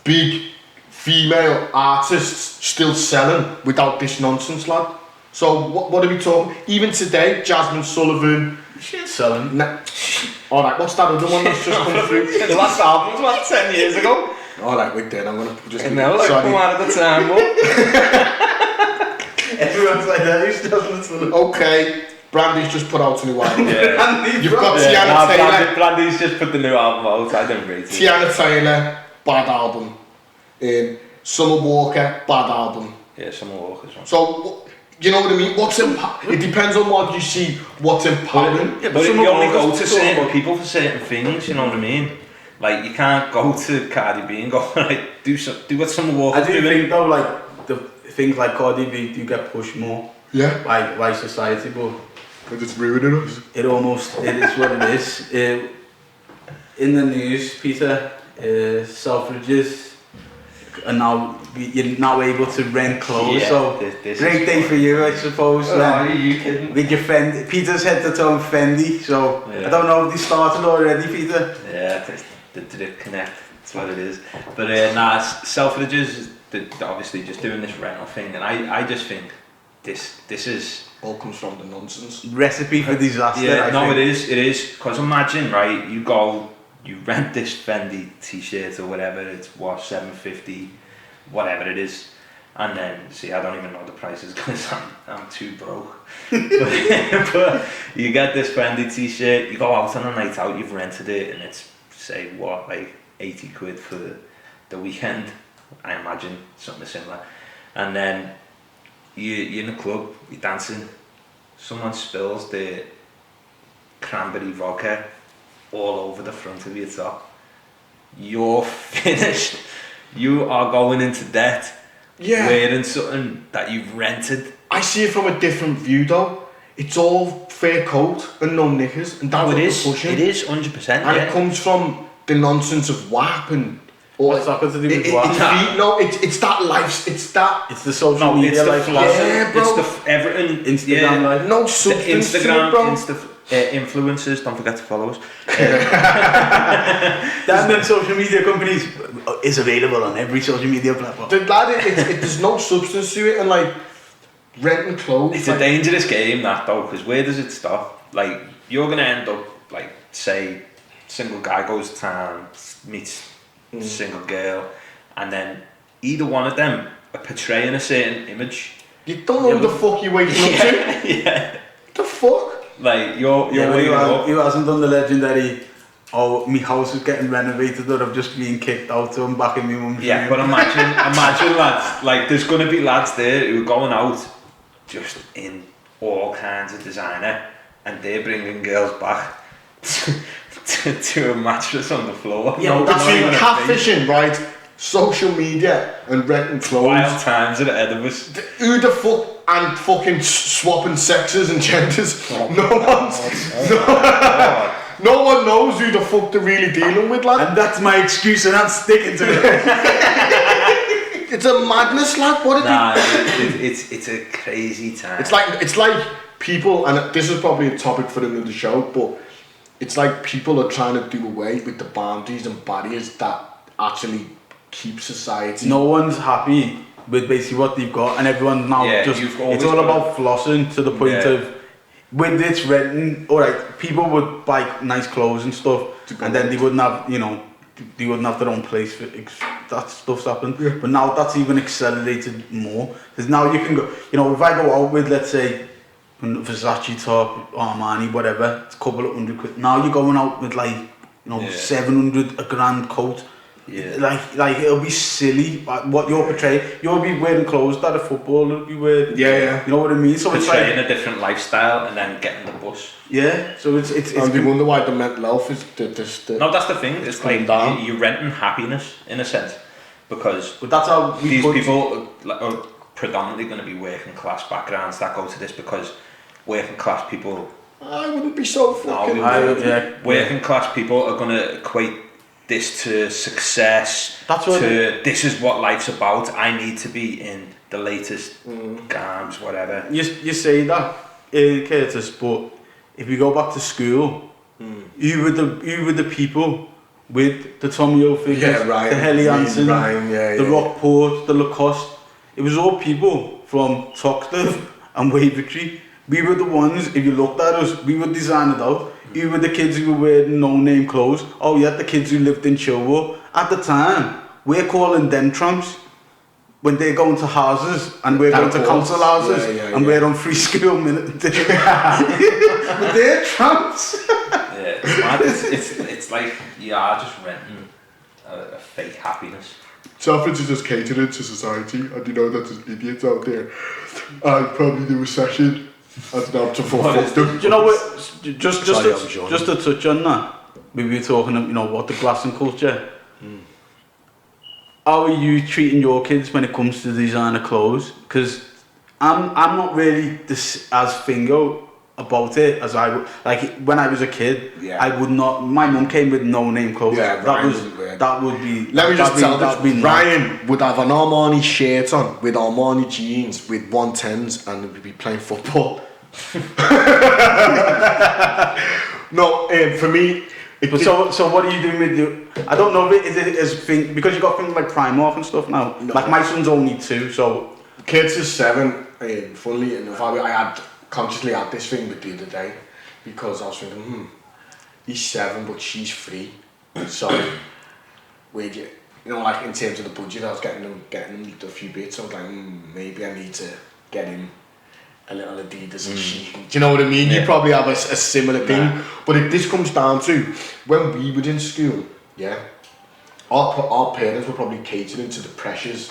big female artists still selling without this nonsense, lad. So what are we talking? Even today, Jasmine Sullivan. She's selling. Alright, what's that other one that's just come through? The last album was about 10 years ago. Alright, wait there, I'm gonna just... And now, like, come out of the time, Everyone's like that, who's Jasmine Sullivan? Okay, Brandy's just put out a new album. Yeah. You've got Tiana Taylor. Brandy's just put the new album out, I don't rate it. Tiana Taylor, bad album. Summer Walker, bad album. Yeah, Summer Walker's one. So, you know what I mean? It depends on what you see, what's empowering. Yeah, but you only go to certain people for certain things, you know what I mean? Like, you can't go to Cardi B and go, like, do what Summer Walker's doing. I do think though, like, the things like Cardi B do get pushed more. Yeah. By society, but... Because it's ruining us. It is what it is. In the news, Peter, Selfridges are you're now able to rent clothes, so great day for you, I suppose. Are you kidding? With your Fendi, Peter's head to toe in Fendi, so I don't know if they started already, Peter. Yeah, did it connect? That's what it is. But Selfridges, they're obviously just doing this rental thing, and I just think this is all comes from the nonsense. Recipe for disaster. Yeah, I think. it is. Because imagine, right? You rent this Fendi t-shirt or whatever. It's what, $750, whatever it is, and then see, I don't even know the prices because I'm too broke. but you get this Fendi t-shirt. You go out on a night out. You've rented it, and it's say what, like 80 quid for the weekend. I imagine something similar, and then. You're in a club, you're dancing, someone spills the cranberry vodka all over the front of your top. You're finished. You are going into debt. Yeah. Wearing something that you've rented. I see it from a different view though. It's all fair coat and no knickers, and that's what it is. Pushing. It is 100%. And it comes from the nonsense of WAP and. What's that got to do with WAP? It's that life. It's that. It's the social media life. Yeah, bro. It's the everything. Instagram life. No substance to it, bro. Influencers, don't forget to follow us. Then social media companies is available on every social media platform. There's no substance to it, and like renting clothes. It's a dangerous game, that though, because where does it stop? Like, you're gonna end up like, say, single guy goes to town, meets single girl, and then either one of them are portraying a certain image. You don't know who the fuck you're waking up to. Yeah. The fuck? Like, you're Yeah, waking up. he hasn't done the legendary, oh, my house is getting renovated or I've just been kicked out, so I'm back in my mum's Yeah, room. but imagine lads, like, there's gonna be lads there who are going out just in all kinds of designer, and they're bringing girls back to a mattress on the floor. Yeah, No, that's Between not even a catfishing, right? Social media and renting clothes. wild times at ahead of us. Who the fuck and fucking swapping sexes and genders? No one knows who the fuck they're really dealing with, lad. And that's my excuse and I'm sticking to it. It's a madness, lad. What are It's a crazy time. It's like people, and this is probably a topic for another show, but it's like people are trying to do away with the boundaries and barriers that actually keep society. No one's happy with basically what they've got, and everyone now it's all about flossing to the point of with this renting. Alright, people would buy nice clothes and stuff, and then they wouldn't have, they wouldn't have their own place for that stuff's happened. Yeah. But now that's even accelerated more, because now you can go, if I go out with, let's say, Versace top, Armani, whatever, it's a couple of £100. Now you're going out with like, 700, a grand coat. Yeah. Like it'll be silly what you're portraying. You'll be wearing clothes that a footballer would be wearing. Yeah. You know what I mean? So it's portraying like a different lifestyle and then getting the bus. yeah. So it's and they wonder why the mental health is the No, that's the thing. It's coming like down. you're renting happiness in a sense, because but that's how we these put, people are predominantly going to be working class backgrounds that go to this, because working class people. I wouldn't be so fucking. Working class people are going to equate this to success. That's what this is what life's about. I need to be in the latest garms, whatever. you say that, Curtis. But if you go back to school, you were the people with the Tommy Hilfiger, the Helly Hansen, the Rockport, the Lacoste. It was all people from Toxteth and Wavertree. We were the ones, if you looked at us, we were designed out. You were the kids who were wearing no-name clothes. Oh, you had the kids who lived in Chilwell. At the time, we're calling them tramps when they're going to houses and we're going to council houses and we're on free school minute. But they're tramps. Yeah, it's mad. It's like you are just renting a fake happiness. Selfridge is just catering to society, and you know that there's idiots out there. And probably the recession has now to fuck them. Do you know what? Just to touch on that, we were talking, about the glassing culture. How are you treating your kids when it comes to designer clothes? Because I'm not really as fingo about it as I would. Like when I was a kid, I would not. My mum came with no name clothes. Yeah, that would be. Let me just tell you, Ryan would have an Armani shirt on with Armani jeans with 110s and would be playing football. No, for me. So what are you doing with your? I don't know. Is it as thing because you got things like Primark and stuff now? No. Like my son's only 2, so. Kids is 7. Funnily enough, I had consciously had this thing with the other day because I was thinking, he's 7 but she's 3. So where'd you like in terms of the budget, I was getting them a few bits. I was like, maybe I need to get him a little Adidas and shit. Do you know what I mean? Yeah. You probably have a similar thing. But if this comes down to when we were in school, our parents were probably catering to the pressures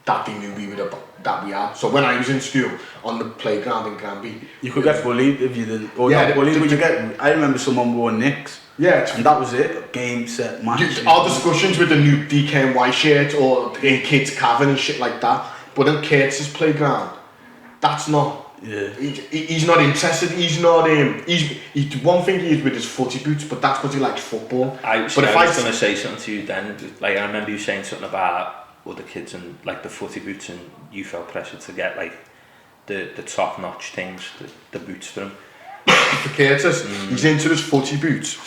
that they knew that we had. So when I was in school on the playground in Granby, you could get bullied if you didn't. Or not bullied, but you get. I remember someone wore Knicks. Yeah, and that was it. Game, set, match. Our discussions with the new DKNY shirt or in kids' cavern and shit like that. But in Curtis's playground, that's not. Yeah. He's not interested. He's not. He's one thing he is with his footy boots, but that's because he likes football. I was going to say something to you then. Like I remember you saying something about other kids and like the footy boots, and you felt pressure to get like the top notch things, the boots for him. For Curtis, he's into his footy boots.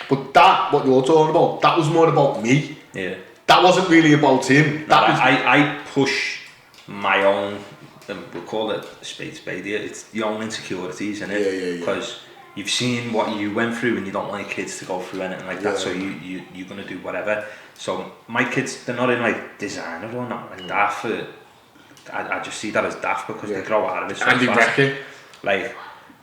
But that, what you're talking about, that was more about me. Yeah. That wasn't really about him. I push my own we'll call it spade here, it's your own insecurities, innit? Yeah. Because you've seen what you went through and you don't like kids to go through anything like that, so you're going to do whatever. So my kids, they're not in like designer or not like that. I just see that as daft because they grow out of it so fast. Like,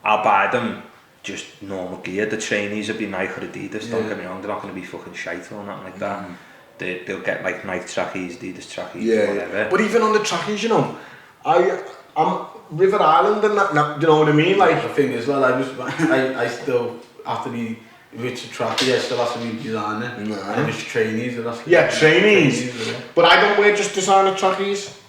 I'll buy them just normal gear. The trainees will be Nike or Adidas, don't get me wrong, they're not going to be fucking shite or nothing like that. They'll get like Nike trackies, Adidas trackies, whatever. But even on the trackies, you know, I'm River Island and that, you know what I mean? Like, the thing is, well, I still, after the which trackie, I still have to be designer. And it's trainees. Trainees. But I don't wear just designer trackies.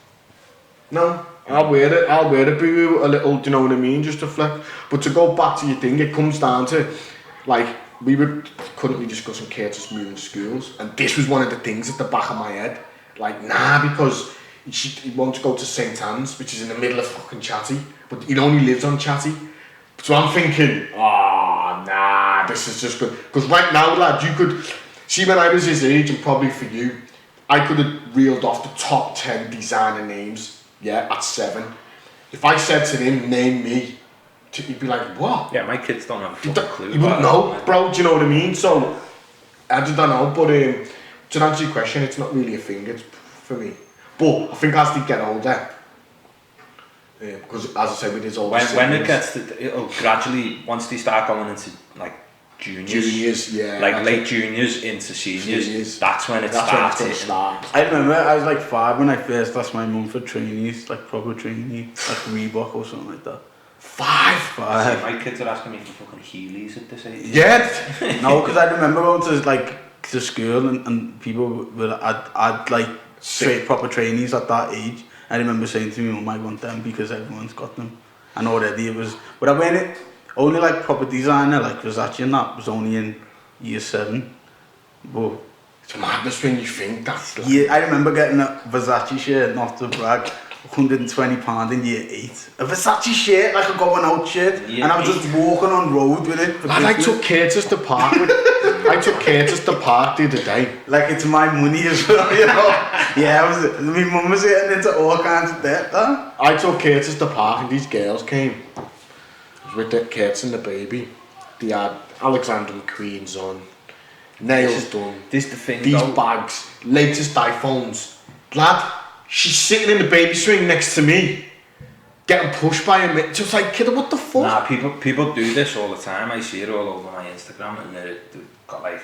No, I'll wear it, boo, a little, do you know what I mean, just to flex. But to go back to your thing, it comes down to, like, we were currently discussing Curtis moving schools, and this was one of the things at the back of my head. Like, nah, because he wants to go to St. Anne's, which is in the middle of fucking Chatty, but he only lives on Chatty. So I'm thinking, nah, this is just good. Because right now, lad, you could, see when I was his age, and probably for you, I could have reeled off the top 10 designer names. Yeah, at 7. If I said to him, name me, he'd be like, what? Yeah, my kids don't have a fucking clue. You wouldn't know, bro, do you know what I mean? So, I just don't know, but to answer your question, it's not really a thing, it's for me. But I think as they get older, because as I said, with his older when it gets to, it'll gradually, once they start going into like juniors, like late juniors into seniors, that's when it starts. I remember I was like 5 when I first asked my mum for trainees, like proper trainee, like Reebok or something like that. 5? See, my kids are asking me for fucking Heelys at this age. Yeah. No, because I remember going to school and people were I'd like straight proper trainees at that age. I remember saying to me, Mum, I want them because everyone's got them, and already it was. But I went only like proper designer, like Versace and that, was only in year 7. But it's madness when you think that's like... Yeah, I remember getting a Versace shirt, not to brag, £120 in year 8. A Versace shirt, like a going out shirt, and I was just walking on road with it. Lad, I took Curtis to park the other day. Like it's my money as well, you know. Yeah, my mum was getting into all kinds of debt, though. I took Curtis to park and these girls came. With the Curtis and the baby, they had Alexander McQueen's on, nails done, this the thing, these bags, latest iPhones. Lad, she's sitting in the baby swing next to me, getting pushed by a mate. Just like, kid, what the fuck? Nah, people do this all the time. I see it all over my Instagram, and they've got like,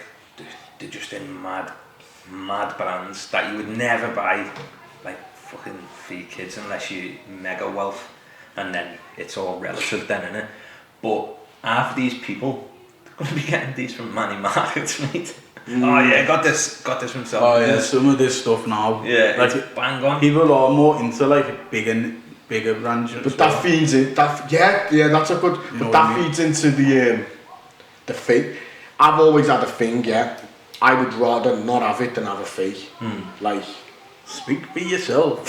they're just in mad brands that you would never buy, like fucking for your kids unless you mega wealth. And then it's all relative then, innit? But half of these people, they're going to be getting these from Manny Markets, mate. Oh yeah, got this from self. Oh yeah, some of this stuff now. Yeah, like it's bang on. People are more into like bigger brands. But that feeds in. That's a good. But that feeds into the fake. I've always had a thing. Yeah, I would rather not have it than have a fake. Like. Speak for yourself.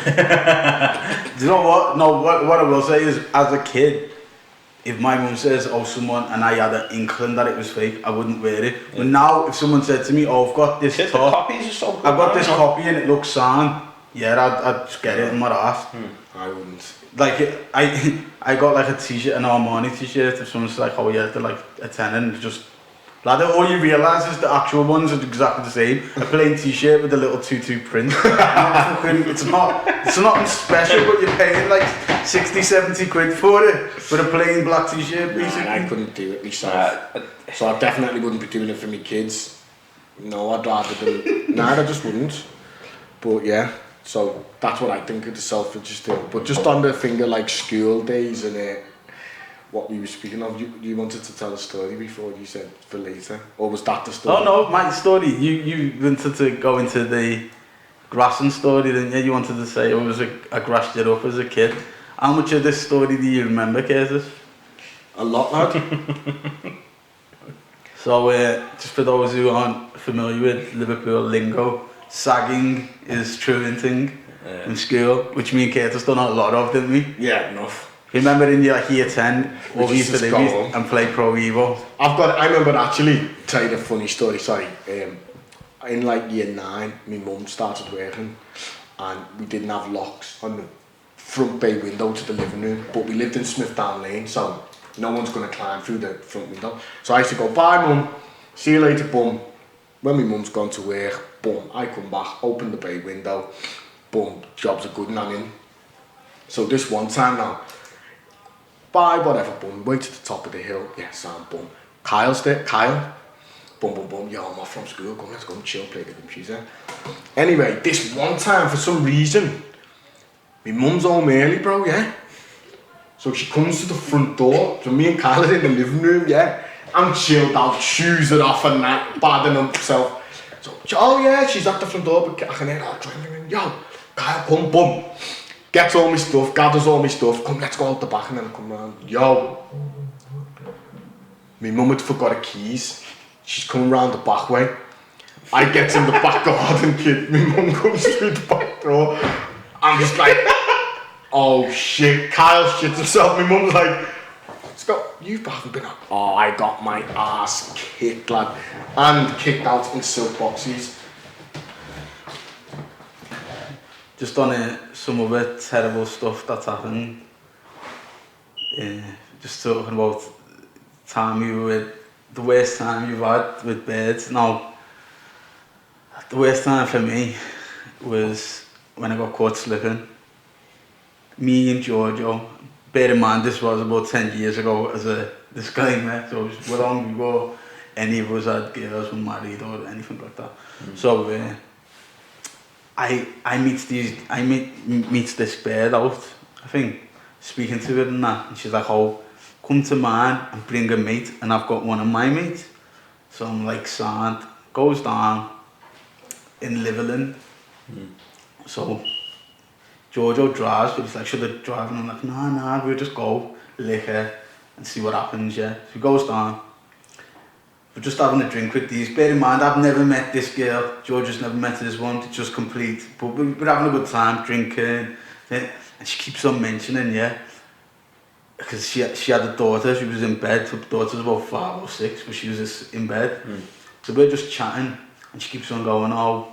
Do you know what? No, what I will say is, as a kid, if my mum says, oh, someone, and I had an inkling that it was fake, I wouldn't wear it. Yeah. But now, if someone said to me, oh, I've got this top, I've got this copy and it looks sound, yeah, I'd just get it in my ass. I wouldn't. Like, I got like a t-shirt, an Armani t-shirt, if someone's like, oh yeah, they're like a 10 and just, lad, all you realise is the actual ones are exactly the same. A plain t-shirt with a little tutu print. It's nothing special, but you're paying like 60-70 quid for it. For a plain black t-shirt, basically. Nah, I couldn't do it myself. So I definitely wouldn't be doing it for my kids. No, I'd rather do... Nah, I just wouldn't. But yeah, so that's what I think of the self-interest thing. But just on the finger, like school days and what we were speaking of, you wanted to tell a story before you said for later, or was that the story? Oh no, my story. You wanted to go into the grassing story, didn't you? You wanted to say I grassed it up as a kid. How much of this story do you remember, Curtis? A lot, lad. So, just for those who aren't familiar with Liverpool lingo, sagging is truant thing in school, which me and Curtis done a lot of, didn't we? Yeah, enough. Remember in year 10, what we used to do and play Pro Evo? I remember actually, tell you the funny story, sorry. In like year 9, my mum started working and we didn't have locks on the front bay window to the living room, but we lived in Smithdown Lane, so no one's going to climb through the front window. So I used to go, bye mum, see you later, boom. When my mum's gone to work, boom, I come back, open the bay window, boom, jobs are good and I'm in. So this one time now, bye, whatever, boom, way to the top of the hill, yeah, Sam, boom. Kyle's there, Kyle, boom, boom, boom, yo, I'm off from school, come, let's go and chill, play the computer. Anyway, this one time, for some reason, my mum's home early, bro, yeah? So she comes to the front door, so me and Kyle are in the living room, yeah? I'm chilled out, shoes are off and that, badding up myself. So, oh yeah, she's at the front door, but I can hear her driving, yo, Kyle, come, boom. Gets all my stuff, gathers all my stuff, come, let's go out the back, and then I come round, yo. My mum had forgot her keys, she's coming round the back way. I get in the back garden, kid, my mum comes through the back door. I'm just like, oh shit, Kyle shits himself, my mum's like, Scott, you haven't been out. Oh, I got my ass kicked, lad. And kicked out in silk boxes. Just on some other terrible stuff that's happened. Just talking about time you were with, the worst time you've had with birds. Now, the worst time for me was when I got caught slipping. Me and Giorgio, bear in mind this was about 10 years ago as a disclaimer, so it was long before any of us had girls were married or anything like that. So I meet this bird out, I think, speaking to her and that, and she's like, oh, come to mine and bring a mate, and I've got one of my mates. So I'm like, sound, goes down in Liverland. So Giorgio drives, but he's like, should I drive? And I'm like, nah, we'll just go, lick her, and see what happens, yeah. So he goes down. We're just having a drink with these. Bear in mind, I've never met this girl. Giorgio's never met this one, it's just complete. But we're having a good time, drinking. And she keeps on mentioning, yeah, because she had a daughter, she was in bed. Her daughter's about 5 or 6, but she was just in bed. So we're just chatting, and she keeps on going, oh,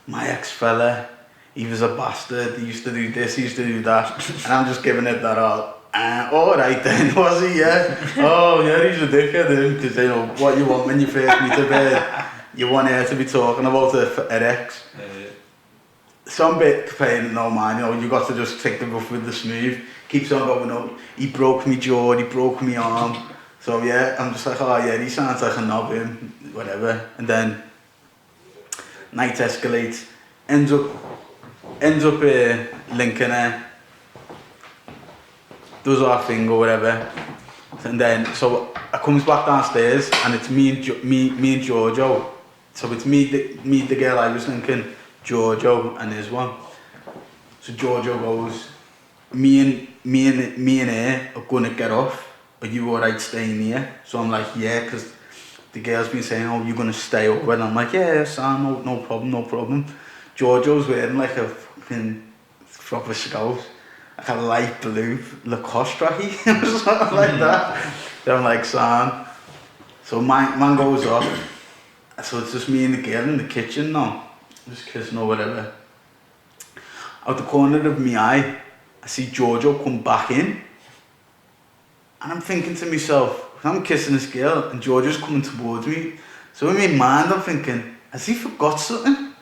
my ex-fella, he was a bastard, he used to do this, he used to do that. And I'm just giving it that all. Alright then, was he, yeah? Oh yeah, he's a dickhead, because you know what you want when you first meet a bird. You want her to be talking about her ex. Some bit paying no mind, you know, you got to just take the rough with the smooth. Keeps on going up, he broke me jaw, he broke me arm. So yeah, I'm just like, oh yeah, he sounds like a knob, him, whatever. And then night escalates, ends up linking her, does our thing or whatever, and then so I comes back downstairs and it's me and Giorgio. So it's me the girl I was linking, Giorgio and his one. So Giorgio goes, me and her are gonna get off. Are you alright staying here? So I'm like, yeah, because the girl's been saying, oh, you're gonna stay over, and I'm like, yeah, Sam, no problem. Giorgio's wearing like a fucking proper scout, like a light blue Lacoste tracky or something like that. So I'm like, Sam. So man goes off. So it's just me and the girl in the kitchen now, just kissing or whatever. Out the corner of my eye, I see Giorgio come back in. And I'm thinking to myself, I'm kissing this girl and Giorgio's coming towards me. So in my mind I'm thinking, has he forgot something?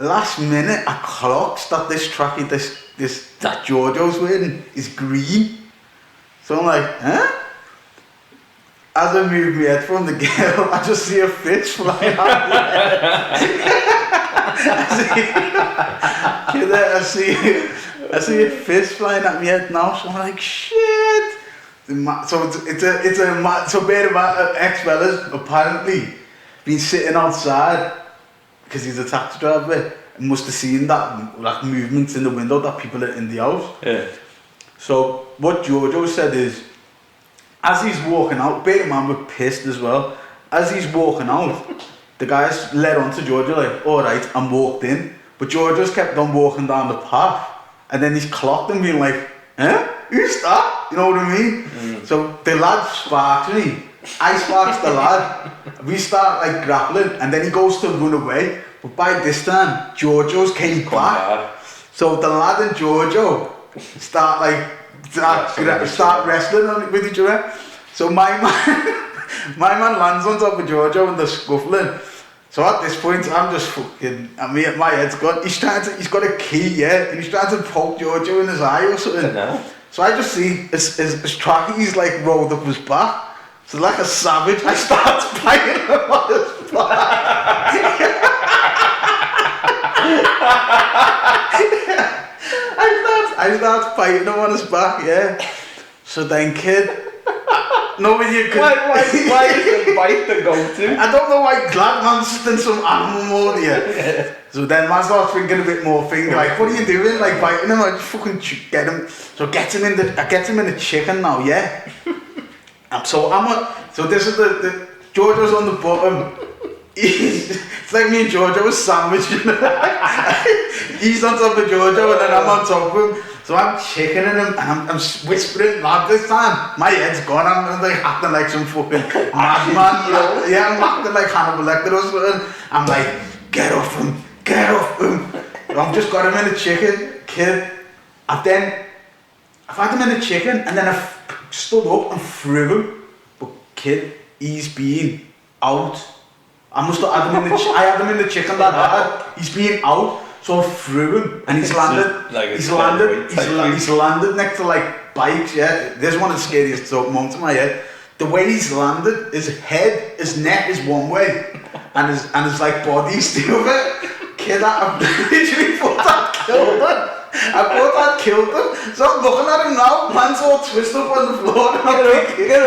Last minute I clocked that this tracky, that Giorgio's wearing is green. So I'm like, huh? As I move my head from the girl, I just see a fish flying out. I see a fish flying at my head now, so I'm like, shit. So so bear in mind, ex-fellas apparently been sitting outside because he's a taxi driver and must have seen that like movements in the window that people are in the house. Yeah. So what Giorgio said is, as he's walking out, bear in mind we're pissed as well. As he's walking out, the guys led on to Giorgio like, alright, and walked in. But Giorgio's kept on walking down the path. And then he's clocked him being like, huh? Who's that? You know what I mean? So the lad sparks me. I sparks the lad. We start like grappling and then he goes to run away. But by this time, Giorgio's came back. So the lad and Giorgio start wrestling with each other. So my man lands on top of Giorgio and they're scuffling. So at this point, I'm just fucking, my head's gone. He's got a key, yeah, and he's trying to poke Giorgio in his eye or something. So I just see his trackies like rolled up his back. So like a savage, I start biting him on his back. I start biting him on his back, yeah. So then, kid, nobody you could. Why is the bite the go-to? I don't know why glad man's in some animal mode here. So then man starts thinking a bit more thing, like, what are you doing? Like biting him, like fucking get him. So I get him in the chicken now, yeah. So this is the Giorgio's on the bottom. It's like me and Giorgio was sandwiched. He's on top of Giorgio and then I'm on top of him. So I'm chickening him and I'm whispering loud this time. My head's gone. I'm like acting like some fucking madman. Yeah, I'm acting like Hannibal Lecter or something. I'm like, get off him. I've just got him in the chicken, kid. I've had him in the chicken and then I stood up and threw him. But kid, he's been out. I must have had him in the I had him in the chicken that hard. He's been out. So I threw him and he's landed. He's landed next to like bikes, yeah. This one is the scariest moment in my head. The way he's landed, his neck is one way, and his like body's the other. Kid, I literally thought that killed him. So I'm looking at him now, man's all twisted up on the floor, and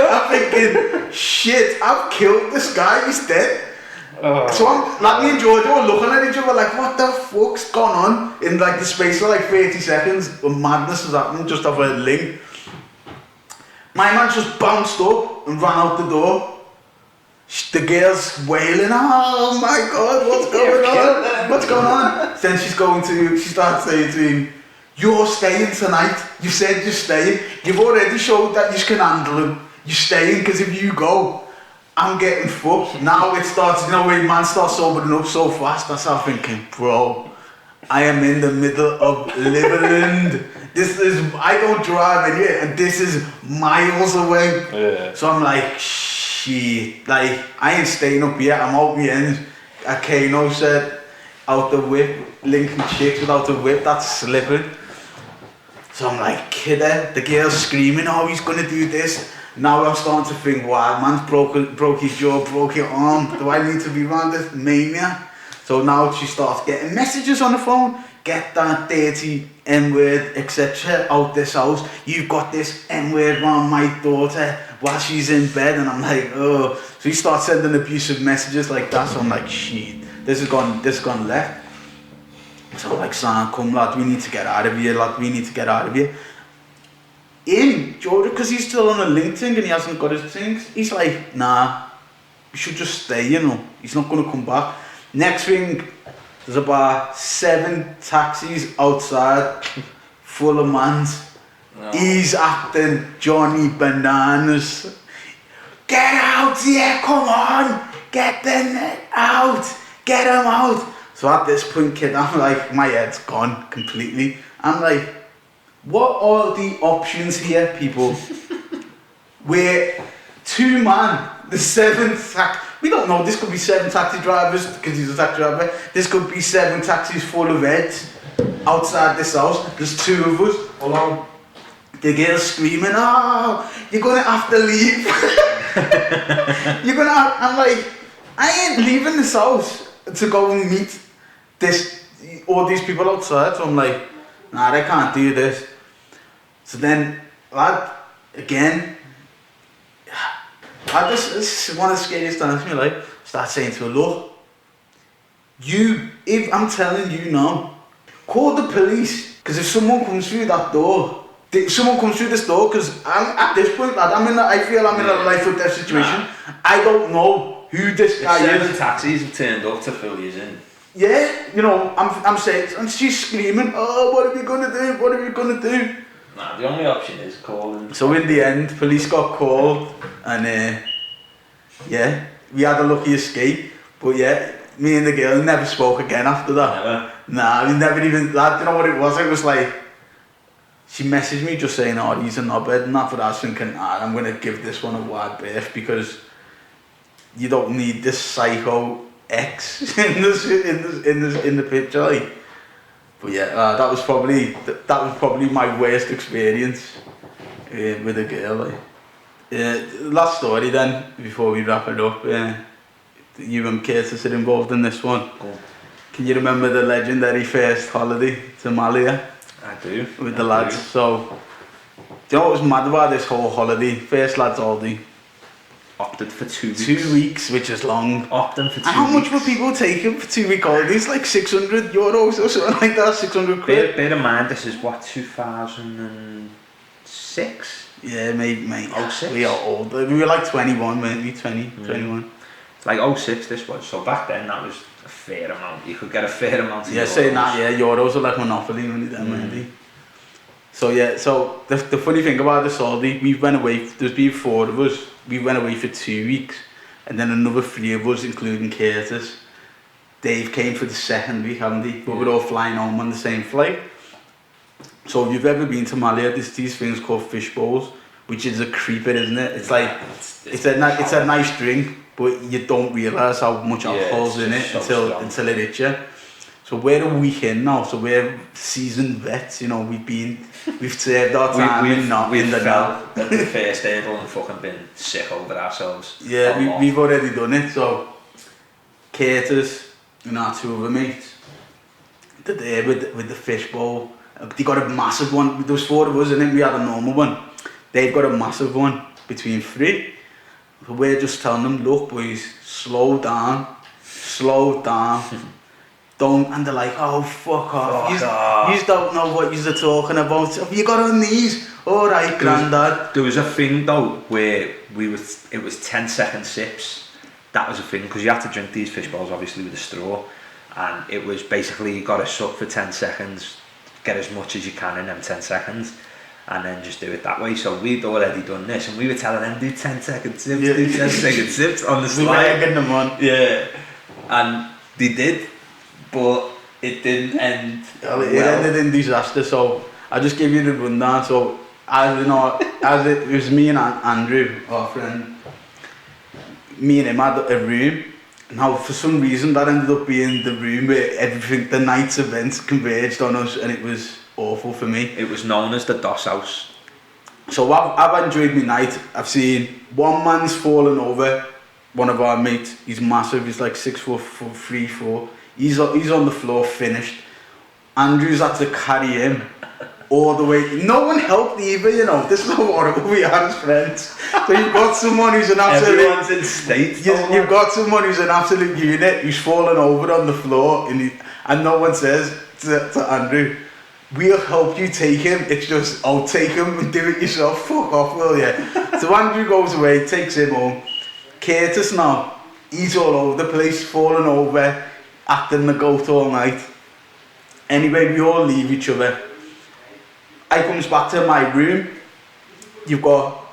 I'm thinking, shit, I've killed this guy, he's dead. So me and Giorgio are looking at each other like, what the fuck's gone on? In like the space of like 30 seconds, madness is happening just off a link. My man just bounced up and ran out the door. The girl's wailing, oh my god, what's going on? Then she starts saying to him, you're staying tonight. You said you're staying. You've already showed that you can handle him. You're staying because if you go, I'm getting fucked. Now it starts, when man starts sobering up so fast, I start thinking, bro, I am in the middle of Liverland. I don't drive anywhere, and this is miles away. Yeah. So I'm like, shit, like, I ain't staying up here, I'm out the end. A Kano said, out the whip, linking chicks without a whip, that's slipping. So I'm like, kidder, the girl's screaming, oh, he's gonna do this. Now I'm starting to think, wow, man's broke his jaw, broke his arm. Do I need to be around this mania? So now she starts getting messages on the phone. Get that dirty N-word, etc. out this house. You've got this N-word around my daughter while she's in bed. And I'm like, oh. So he starts sending abusive messages like that. So I'm like, shit, this has gone left. So I'm like, son, come lad, we need to get out of here, Giorgio, because he's still on a LinkedIn and he hasn't got his things, he's like, nah, you should just stay, he's not going to come back. Next thing, there's about 7 taxis outside, full of mans. No. He's acting Johnny Bananas. Get out here, come on, get them out, get them out. So at this point, kid, I'm like, my head's gone completely. I'm like, what are the options here, people? We're 2 man, the 7th we don't know, this could be 7 taxi drivers because he's a taxi driver. This could be 7 taxis full of heads outside this house. There's 2 of us. Hold on. The girl's screaming, oh, you're gonna have to leave. I'm like, I ain't leaving this house to go and meet all these people outside. So I'm like, nah, I can't do this. So then, lad, again, this is one of the scariest times in my life. Start saying to her, look, if I'm telling you now, call the police. Because if someone comes through that door, because at this point, lad, I feel I'm in a life or death situation. Nah. I don't know who this guy is. 7 taxis have turned up to fill you in. Yeah, I'm saying, and she's screaming, oh, what are we gonna do? Nah, the only option is calling. So in the end, police got called, and we had a lucky escape. But yeah, me and the girl never spoke again after that. Never. Nah, we never even, that, you know what it was? It was like, she messaged me just saying, oh, he's a knobhead and that, but I was thinking, I'm going to give this one a wide berth because you don't need this psycho X in the picture, like. But yeah, that was probably my worst experience with a girl, like. Last story then, before we wrap it up. You and Curtis are involved in this one. Cool. Can you remember the legendary first holiday to Malia? I do. With the lads. So, do you know what was mad about this whole holiday? First lads holiday. Opted for 2 weeks. 2 weeks, which is long. Opting for 2 weeks. And how much were people taking for 2 week holidays? Like €600 or something like that, 600 quid? Bear in mind, this is what, 2006? Yeah, mate. 06? We are old. We were like 21, maybe 21. It's like 06 this was, so back then that was a fair amount. You could get a fair amount of Yeah, euros. saying that, yeah, euros are like Monopoly money then, maybe. So yeah, so the funny thing about this holiday, we went away, there's been 4 of us, we went away for 2 weeks, and then another 3 of us, including Curtis. Dave came for the second week, haven't he? But we're all flying home on the same flight. So if you've ever been to Malia, there's these things called fish bowls, which is a creeper, isn't it? It's like, it's a nice drink, but you don't realise how much alcohol's in it until it hits you. So we're a week in now, so we're seasoned vets, you know, we've served our time in the now. At the first hurdle and fucking been sick over ourselves. Yeah, we've already done it, so Curtis and our 2 other mates, they're there with the fish bowl. They got a massive one, there was 4 of us in it, we had a normal one. They've got a massive one between 3. So we're just telling them, look boys, slow down. Don't, and they're like, oh fuck off, you don't know what you're talking about. Have you got on these? Alright, granddad. There was a thing though where it was 10-second sips. That was a thing, because you had to drink these fish balls obviously with a straw, and it was basically you got to suck for 10 seconds, get as much as you can in them 10 seconds, and then just do it that way. So we'd already done this, and we were telling them, do 10-second sips, do 10-second sips on the slide. We were egging them on. Yeah, and they did, but it didn't end Well, it ended in disaster, so I'll just give you the rundown. So, as you know, it was me and Andrew, our friend, me and him had a room. Now, for some reason, that ended up being the room where everything, the night's events converged on us, and it was awful for me. It was known as the DOS house. So I've enjoyed my night. I've seen one man's fallen over, one of our mates. He's massive, he's like 6'3", 4". He's on the floor, finished. Andrew's had to carry him all the way. No one helped either, you know. This is how horrible we are as friends. So you've got someone who's an absolute... Everyone's in states. You've got someone who's an absolute unit, who's fallen over on the floor, and no one says to Andrew, we'll help you take him. It's just, I'll take him and do it yourself. Fuck off, will you? So Andrew goes away, takes him home. Curtis now, he's all over the place, falling over, acting the goat all night. Anyway, we all leave each other. I comes back to my room. You've got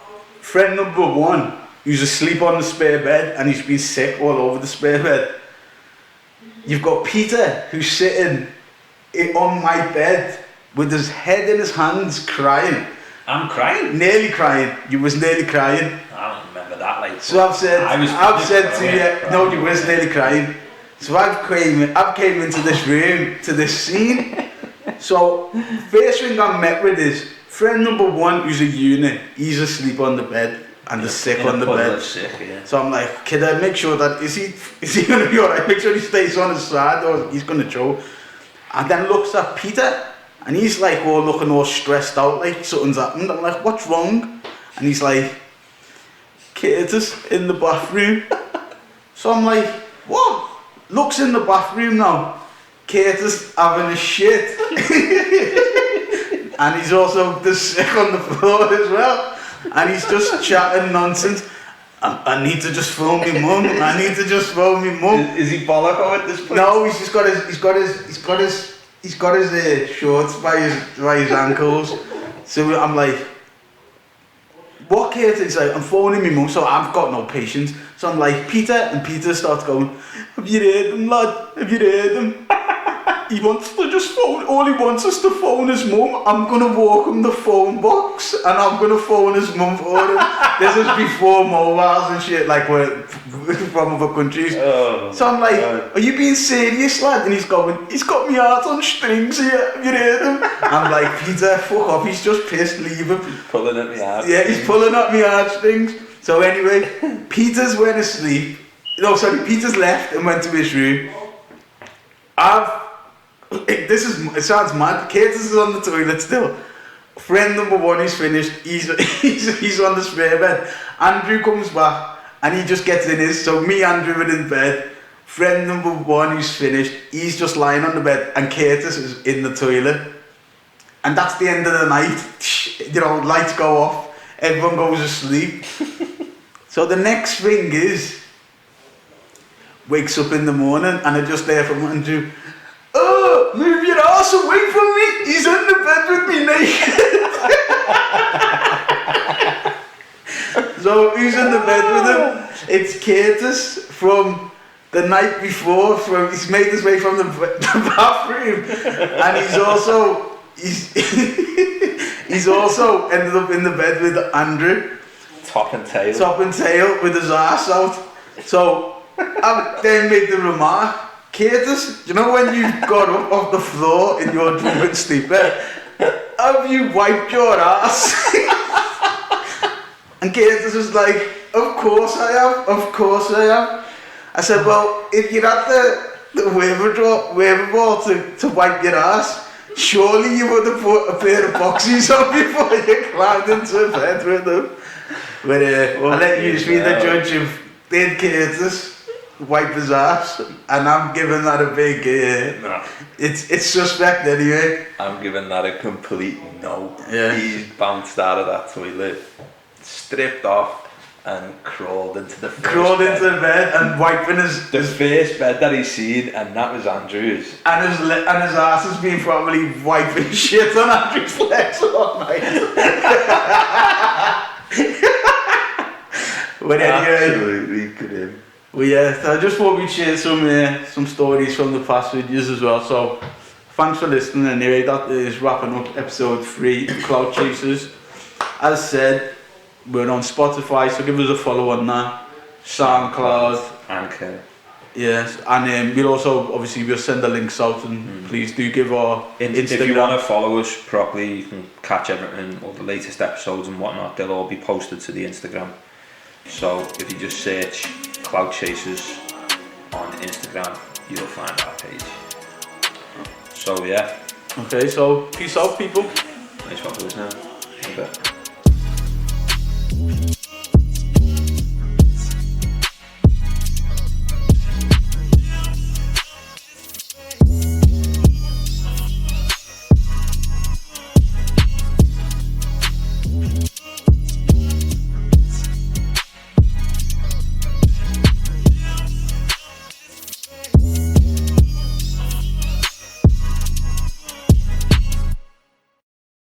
friend number 1 who's asleep on the spare bed and he's been sick all over the spare bed. You've got Peter who's sitting on my bed with his head in his hands crying. I'm crying? Nearly crying. You was nearly crying. I don't remember that. Like, so I've said to you, no, you was nearly crying. So I've came into this room, to this scene. So first thing I met with is friend number 1 who's a unit. He's asleep on the bed and is sick on the bed. Sick, yeah. So I'm like, kid, I make sure that is he gonna be alright? Make sure he stays on his side or he's gonna choke. And then looks at Peter and he's like looking all stressed out, like something's happened. I'm like, what's wrong? And he's like, Curtis in the bathroom. So I'm like, what? Looks in the bathroom now. Curtis having a shit. And he's also just sick on the floor as well. And he's just chatting nonsense. I need to just phone my mum. I need to just phone my mum. Is he bolloco at this point? No, he's got his shorts by his ankles. So I'm like, what Kate is like, I'm phoning my mum, so I've got no patience. So I'm like, Peter, and Peter starts going, have you heard him, lad? Have you heard him? He wants to just phone, all he wants is to phone his mum. I'm gonna walk him the phone box and I'm gonna phone his mum for him. This is before mobiles and shit, like we're from other countries. So I'm like, are you being serious, lad? And he's going, he's got me heart on strings here, have you heard him? I'm like, Peter, fuck off, he's just pissed, leave him. Pulling at me heart. Yeah, he's pulling at me heartstrings. So anyway, Peter's went asleep. No, sorry, Peter's left and went to his room. It sounds mad. Curtis is on the toilet still. Friend number one is finished. He's on the spare bed. Andrew comes back and he just gets in his. So me, Andrew, are in bed. Friend number one who's finished. He's just lying on the bed and Curtis is in the toilet. And that's the end of the night. You know, lights go off. Everyone goes asleep. So the next thing is, wakes up in the morning and I just hear from Andrew, oh, move your ass away from me. He's in the bed with me naked. So who's in the bed with him? It's Curtis from the night before. He's made his way from the bathroom, and he's also ended up in the bed with Andrew. Top and tail. Top and tail with his ass out. So I then made the remark, Curtis, you know when you got up off the floor in your drunken sleeper, have you wiped your ass? And Curtis was like, of course I have, of course I have. I said, well, if you had the wherewithal to wipe your ass, surely you would have put a pair of boxes on before you climbed into bed with them. But I'll let you be the judge of did Curtis wipe his ass, and I'm giving that a big no. It's suspect anyway. I'm giving that a complete no. Yeah. He's bounced out of that toilet, stripped off, and crawled into the bed and wiping his first bed that he's seen, and that was Andrew's. And his ass has been probably wiping shit on Andrew's legs all night. But anyway, absolutely grim. Well, yeah, I just thought we'd share some stories from the past videos as well. So, thanks for listening. Anyway, that is wrapping up episode 3 of Clout Chasers. As said, we're on Spotify, so give us a follow on that. SoundCloud, Anchor. Yes, and we'll send the links out, and please do give our Instagram. If you want to follow us properly, you can catch everything, all the latest episodes and whatnot. They'll all be posted to the Instagram. So if you just search Clout Chasers on Instagram, you'll find our page. So yeah. Okay, so peace out, people. Thanks for listening.